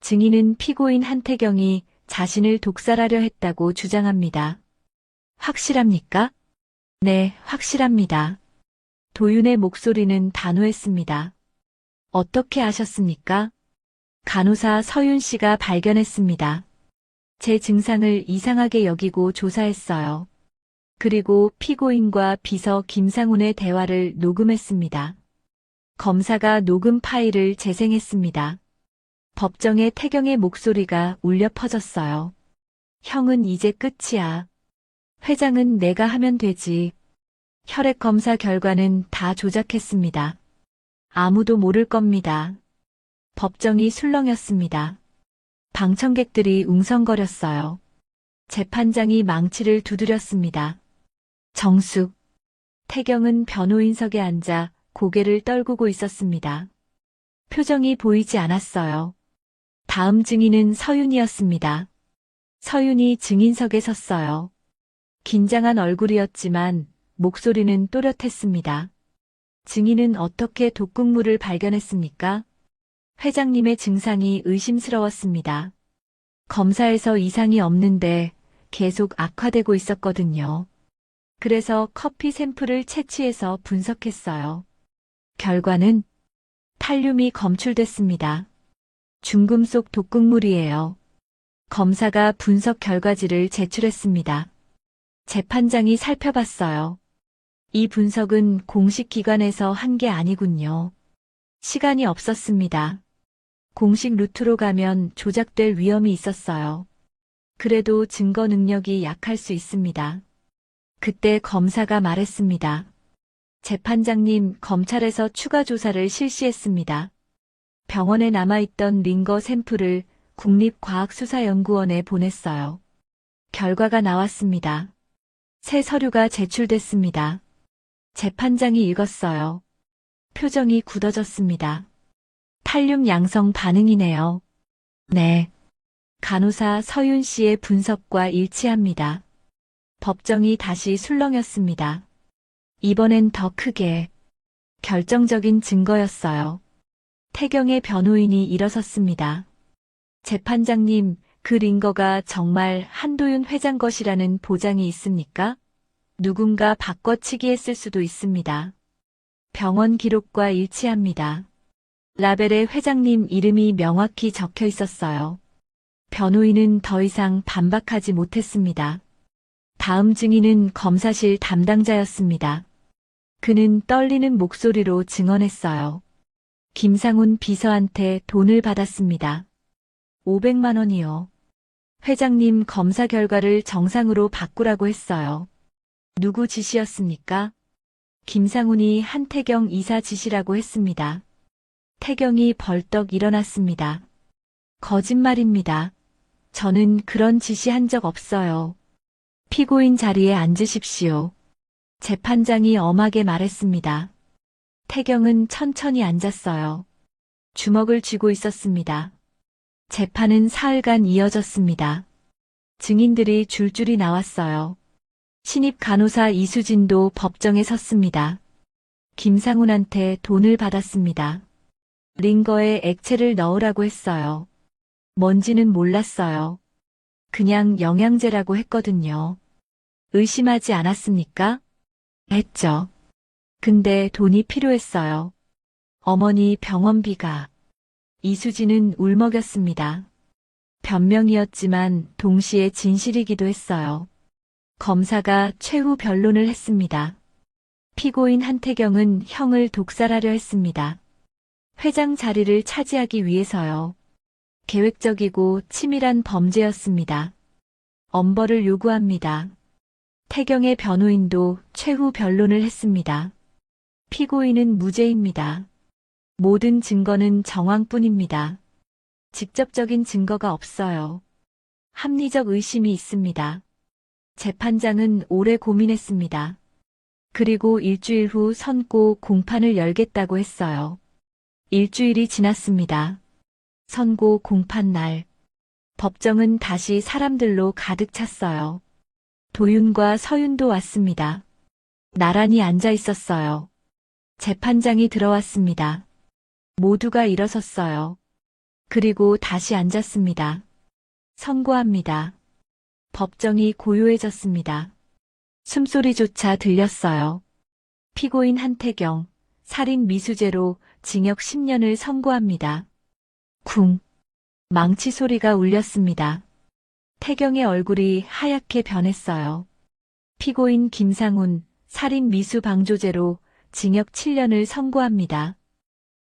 증인은 피고인 한태경이 자신을 독살하려 했다고 주장합니다. 확실합니까? 네, 확실합니다. 도윤의 목소리는 단호했습니다. 어떻게 아셨습니까? 간호사 서윤 씨가 발견했습니다. 제 증상을 이상하게 여기고 조사했어요. 그리고 피고인과 비서 김상훈의 대화를 녹음했습니다. 검사가 녹음 파일을 재생했습니다. 법정에 태경의 목소리가 울려 퍼졌어요. 형은 이제 끝이야. 회장은 내가 하면 되지. 혈액 검사 결과는 다 조작했습니다. 아무도 모를 겁니다. 법정이 술렁였습니다. 방청객들이 웅성거렸어요. 재판장이 망치를 두드렸습니다. 정숙. 태경은 변호인석에 앉아 고개를 떨구고 있었습니다. 표정이 보이지 않았어요. 다음 증인은 서윤이었습니다. 서윤이 증인석에 섰어요. 긴장한 얼굴이었지만 목소리는 또렷했습니다. 증인은 어떻게 독극물을 발견했습니까? 회장님의 증상이 의심스러웠습니다. 검사에서 이상이 없는데 계속 악화되고 있었거든요. 그래서 커피 샘플을 채취해서 분석했어요. 결과는 탈륨이 검출됐습니다. 중금속 독극물이에요. 검사가 분석 결과지를 제출했습니다. 재판장이 살펴봤어요. 이 분석은 공식 기관에서 한 게 아니군요. 시간이 없었습니다. 공식 루트로 가면 조작될 위험이 있었어요. 그래도 증거 능력이 약할 수 있습니다. 그때 검사가 말했습니다. 재판장님, 검찰에서 추가 조사를 실시했습니다. 병원에 남아있던 링거 샘플을 국립과학수사연구원에 보냈어요. 결과가 나왔습니다. 새 서류가 제출됐습니다. 재판장이 읽었어요. 표정이 굳어졌습니다. 탈륨 양성 반응이네요. 네. 간호사 서윤 씨의 분석과 일치합니다. 법정이 다시 술렁였습니다. 이번엔 더 크게 결정적인 증거였어요. 태경의 변호인이 일어섰습니다. 재판장님, 그 링거가 정말 한도윤 회장 것이라는 보장이 있습니까? 누군가 바꿔치기 했을 수도 있습니다. 병원 기록과 일치합니다. 라벨에 회장님 이름이 명확히 적혀 있었어요. 변호인은 더 이상 반박하지 못했습니다. 다음 증인은 검사실 담당자였습니다. 그는 떨리는 목소리로 증언했어요. 김상훈 비서한테 돈을 받았습니다. 500만 원이요. 회장님 검사 결과를 정상으로 바꾸라고 했어요. 누구 지시였습니까? 김상훈이 한태경 이사 지시라고 했습니다. 태경이 벌떡 일어났습니다. 거짓말입니다. 저는 그런 지시한 적 없어요. 피고인 자리에 앉으십시오. 재판장이 엄하게 말했습니다. 태경은 천천히 앉았어요. 주먹을 쥐고 있었습니다. 재판은 사흘간 이어졌습니다. 증인들이 줄줄이 나왔어요. 신입 간호사 이수진도 법정에 섰습니다. 김상훈한테 돈을 받았습니다. 링거에 액체를 넣으라고 했어요. 뭔지는 몰랐어요. 그냥 영양제라고 했거든요. 의심하지 않았습니까? 했죠. 근데 돈이 필요했어요. 어머니 병원비가. 이수진은 울먹였습니다. 변명이었지만 동시에 진실이기도 했어요. 검사가 최후 변론을 했습니다. 피고인 한태경은 형을 독살하려 했습니다. 회장 자리를 차지하기 위해서요. 계획적이고 치밀한 범죄였습니다. 엄벌을 요구합니다. 태경의 변호인도 최후 변론을 했습니다. 피고인은 무죄입니다. 모든 증거는 정황뿐입니다. 직접적인 증거가 없어요. 합리적 의심이 있습니다. 재판장은 오래 고민했습니다. 그리고 일주일 후 선고 공판을 열겠다고 했어요. 일주일이 지났습니다. 선고 공판 날. 법정은 다시 사람들로 가득 찼어요. 도윤과 서윤도 왔습니다. 나란히 앉아 있었어요. 재판장이 들어왔습니다. 모두가 일어섰어요. 그리고 다시 앉았습니다. 선고합니다. 법정이 고요해졌습니다. 숨소리조차 들렸어요. 피고인 한태경, 살인 미수죄로 징역 10년을 선고합니다. 쿵. 망치 소리가 울렸습니다. 태경의 얼굴이 하얗게 변했어요. 피고인 김상훈, 살인 미수 방조죄로 징역 7년을 선고합니다.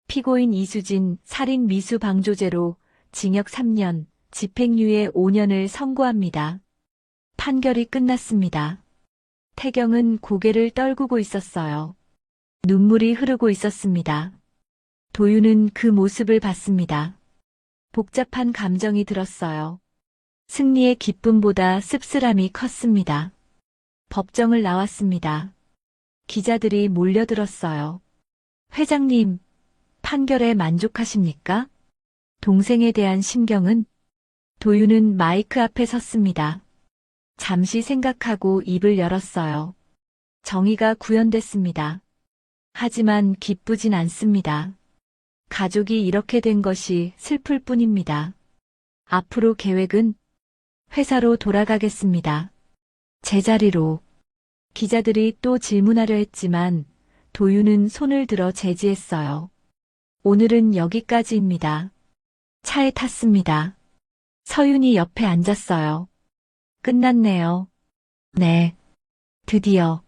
피고인 이수진, 살인 미수 방조죄로 징역 3년, 집행유예 5년을 선고합니다. 판결이 끝났습니다. 태경은 고개를 떨구고 있었어요. 눈물이 흐르고 있었습니다. 도윤은 그 모습을 봤습니다. 복잡한 감정이 들었어요. 승리의 기쁨보다 씁쓸함이 컸습니다. 법정을 나왔습니다. 기자들이 몰려들었어요. 회장님, 판결에 만족하십니까? 동생에 대한 심경은? 도윤은 마이크 앞에 섰습니다. 잠시 생각하고 입을 열었어요. 정의가 구현됐습니다. 하지만 기쁘진 않습니다. 가족이 이렇게 된 것이 슬플 뿐입니다. 앞으로 계획은? 회사로 돌아가겠습니다. 제자리로. 기자들이 또 질문하려 했지만 도윤은 손을 들어 제지했어요. 오늘은 여기까지입니다. 차에 탔습니다. 서윤이 옆에 앉았어요. 끝났네요. 네. 드디어.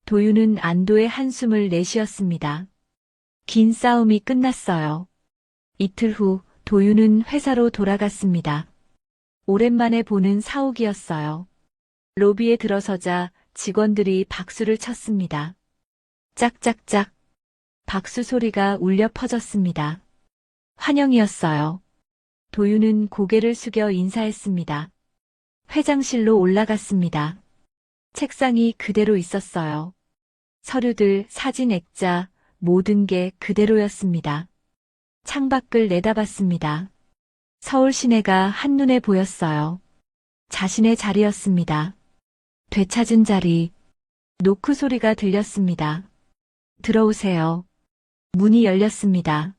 도윤은 안도의 한숨을 내쉬었습니다. 긴 싸움이 끝났어요. 이틀 후 도윤은 회사로 돌아갔습니다. 오랜만에 보는 사옥이었어요. 로비에 들어서자 직원들이 박수를 쳤습니다. 짝짝짝. 박수 소리가 울려 퍼졌습니다. 환영이었어요. 도윤은 고개를 숙여 인사했습니다. 회장실로 올라갔습니다. 책상이 그대로 있었어요. 서류들, 사진, 액자, 모든 게 그대로였습니다. 창밖을 내다봤습니다. 서울 시내가 한눈에 보였어요. 자신의 자리였습니다. 되찾은 자리, 노크 소리가 들렸습니다. 들어오세요. 문이 열렸습니다.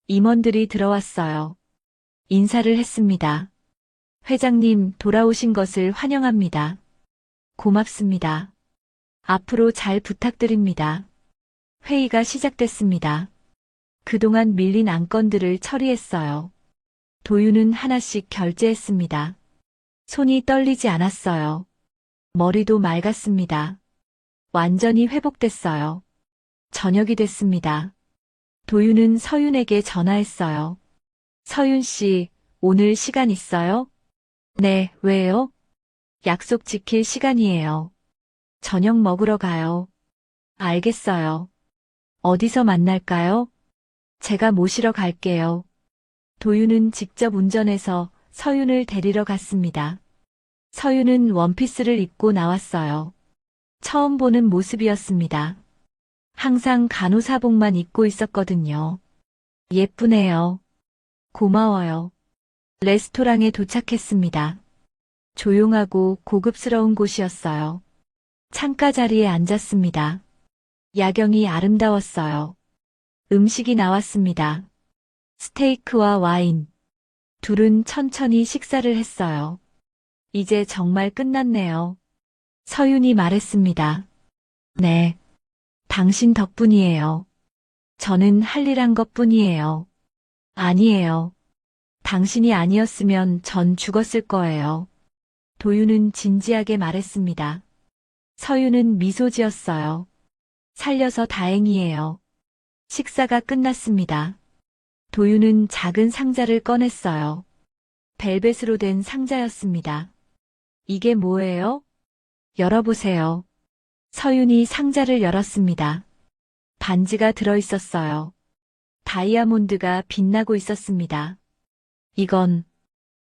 임원들이 들어왔어요. 인사를 했습니다. 회장님, 돌아오신 것을 환영합니다. 고맙습니다. 앞으로 잘 부탁드립니다. 회의가 시작됐습니다. 그동안 밀린 안건들을 처리했어요. 도윤은 하나씩 결제했습니다. 손이 떨리지 않았어요. 머리도 맑았습니다. 완전히 회복됐어요. 저녁이 됐습니다. 도윤은 서윤에게 전화했어요. 서윤 씨, 오늘 시간 있어요? 네, 왜요? 약속 지킬 시간이에요. 저녁 먹으러 가요. 알겠어요. 어디서 만날까요? 제가 모시러 갈게요. 도윤은 직접 운전해서 서윤을 데리러 갔습니다. 서윤은 원피스를 입고 나왔어요. 처음 보는 모습이었습니다. 항상 간호사복만 입고 있었거든요. 예쁘네요. 고마워요. 레스토랑에 도착했습니다. 조용하고 고급스러운 곳이었어요. 창가 자리에 앉았습니다. 야경이 아름다웠어요. 음식이 나왔습니다. 스테이크와 와인. 둘은 천천히 식사를 했어요. 이제 정말 끝났네요. 서윤이 말했습니다. 네. 당신 덕분이에요. 저는 할 일 한 것뿐이에요. 아니에요. 당신이 아니었으면 전 죽었을 거예요. 도윤은 진지하게 말했습니다. 서윤은 미소 지었어요. 살려서 다행이에요. 식사가 끝났습니다. 도윤은 작은 상자를 꺼냈어요. 벨벳으로 된 상자였습니다. 이게 뭐예요? 열어보세요. 서윤이 상자를 열었습니다. 반지가 들어있었어요. 다이아몬드가 빛나고 있었습니다. 이건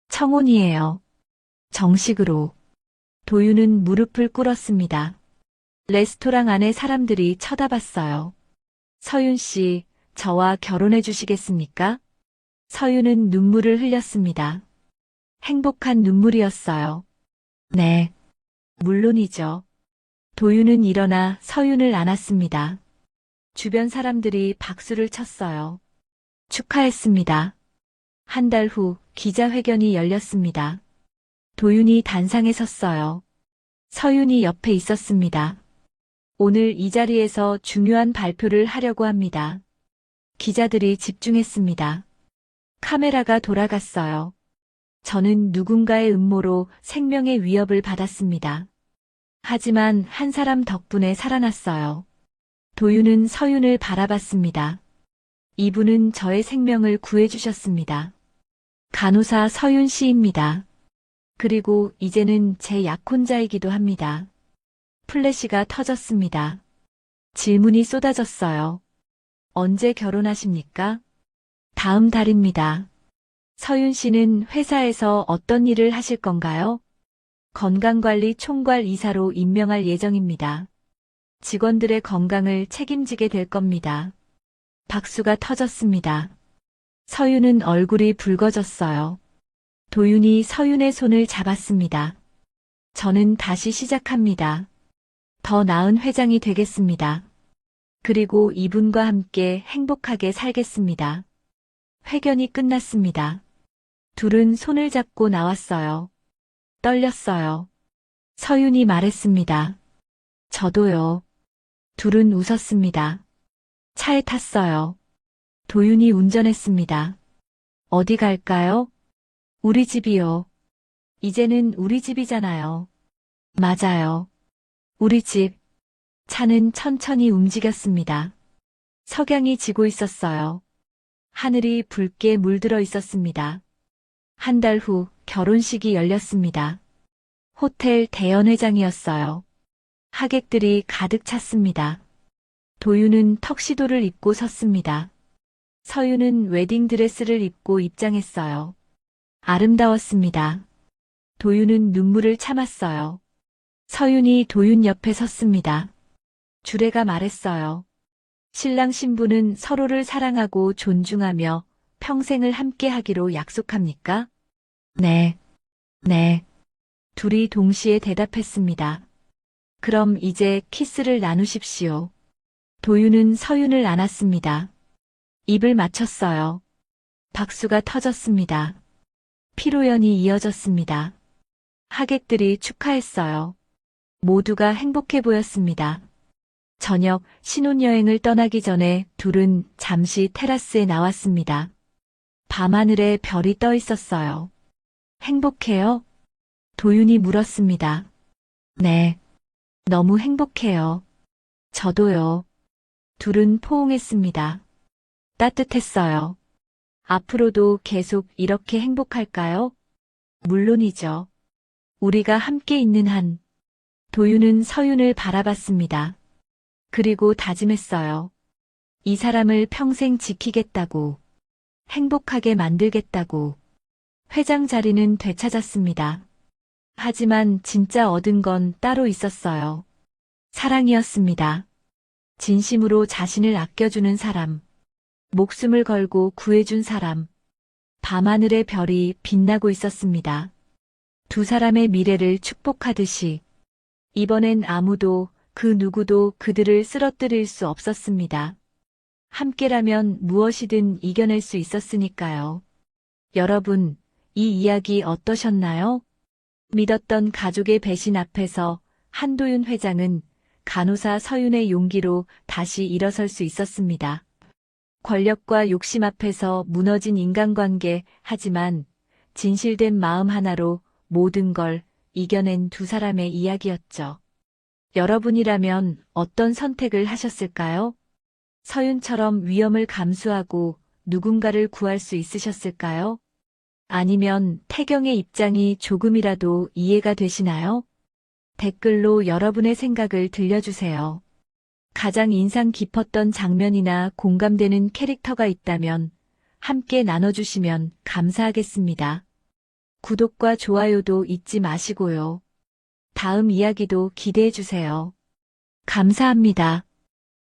청혼이에요. 정식으로. 도윤은 무릎을 꿇었습니다. 레스토랑 안에 사람들이 쳐다봤어요. 서윤 씨, 저와 결혼해 주시겠습니까? 서윤은 눈물을 흘렸습니다. 행복한 눈물이었어요. 네, 물론이죠. 도윤은 일어나 서윤을 안았습니다. 주변 사람들이 박수를 쳤어요. 축하했습니다. 한 달 후 기자회견이 열렸습니다. 도윤이 단상에 섰어요. 서윤이 옆에 있었습니다. 오늘 이 자리에서 중요한 발표를 하려고 합니다. 기자들이 집중했습니다. 카메라가 돌아갔어요. 저는 누군가의 음모로 생명의 위협을 받았습니다. 하지만 한 사람 덕분에 살아났어요. 도윤은 서윤을 바라봤습니다. 이분은 저의 생명을 구해주셨습니다. 간호사 서윤 씨입니다. 그리고 이제는 제 약혼자이기도 합니다. 플래시가 터졌습니다. 질문이 쏟아졌어요. 언제 결혼하십니까? 다음 달입니다. 서윤 씨는 회사에서 어떤 일을 하실 건가요? 건강관리 총괄 이사로 임명할 예정입니다. 직원들의 건강을 책임지게 될 겁니다. 박수가 터졌습니다. 서윤은 얼굴이 붉어졌어요. 도윤이 서윤의 손을 잡았습니다. 저는 다시 시작합니다. 더 나은 회장이 되겠습니다. 그리고 이분과 함께 행복하게 살겠습니다. 회견이 끝났습니다. 둘은 손을 잡고 나왔어요. 떨렸어요. 서윤이 말했습니다. 저도요. 둘은 웃었습니다. 차에 탔어요. 도윤이 운전했습니다. 어디 갈까요? 우리 집이요. 이제는 우리 집이잖아요. 맞아요. 우리 집. 차는 천천히 움직였습니다. 석양이 지고 있었어요. 하늘이 붉게 물들어 있었습니다. 한 달 후 결혼식이 열렸습니다. 호텔 대연회장이었어요. 하객들이 가득 찼습니다. 도윤은 턱시도를 입고 섰습니다. 서윤은 웨딩드레스를 입고 입장했어요. 아름다웠습니다. 도윤은 눈물을 참았어요. 서윤이 도윤 옆에 섰습니다. 주례가 말했어요. 신랑 신부는 서로를 사랑하고 존중하며 평생을 함께 하기로 약속합니까? 네, 네. 둘이 동시에 대답했습니다. 그럼 이제 키스를 나누십시오. 도윤은 서윤을 안았습니다. 입을 맞췄어요. 박수가 터졌습니다. 피로연이 이어졌습니다. 하객들이 축하했어요. 모두가 행복해 보였습니다. 저녁 신혼여행을 떠나기 전에 둘은 잠시 테라스에 나왔습니다. 밤하늘에 별이 떠 있었어요. 행복해요? 도윤이 물었습니다. 네, 너무 행복해요. 저도요. 둘은 포옹했습니다. 따뜻했어요. 앞으로도 계속 이렇게 행복할까요? 물론이죠. 우리가 함께 있는 한. 도윤은 서윤을 바라봤습니다. 그리고 다짐했어요. 이 사람을 평생 지키겠다고. 행복하게 만들겠다고. 회장 자리는 되찾았습니다. 하지만 진짜 얻은 건 따로 있었어요. 사랑이었습니다. 진심으로 자신을 아껴주는 사람. 목숨을 걸고 구해준 사람. 밤하늘의 별이 빛나고 있었습니다. 두 사람의 미래를 축복하듯이. 이번엔 아무도 그 누구도 그들을 쓰러뜨릴 수 없었습니다. 함께라면 무엇이든 이겨낼 수 있었으니까요. 여러분, 이 이야기 어떠셨나요? 믿었던 가족의 배신 앞에서 한도윤 회장은 간호사 서윤의 용기로 다시 일어설 수 있었습니다. 권력과 욕심 앞에서 무너진 인간관계, 하지만 진실된 마음 하나로 모든 걸 이겨낸 두 사람의 이야기였죠. 여러분이라면 어떤 선택을 하셨을까요? 서윤처럼 위험을 감수하고 누군가를 구할 수 있으셨을까요? 아니면 태경의 입장이 조금이라도 이해가 되시나요? 댓글로 여러분의 생각을 들려주세요. 가장 인상 깊었던 장면이나 공감되는 캐릭터가 있다면 함께 나눠주시면 감사하겠습니다. 구독과 좋아요도 잊지 마시고요. 다음 이야기도 기대해주세요. 감사합니다.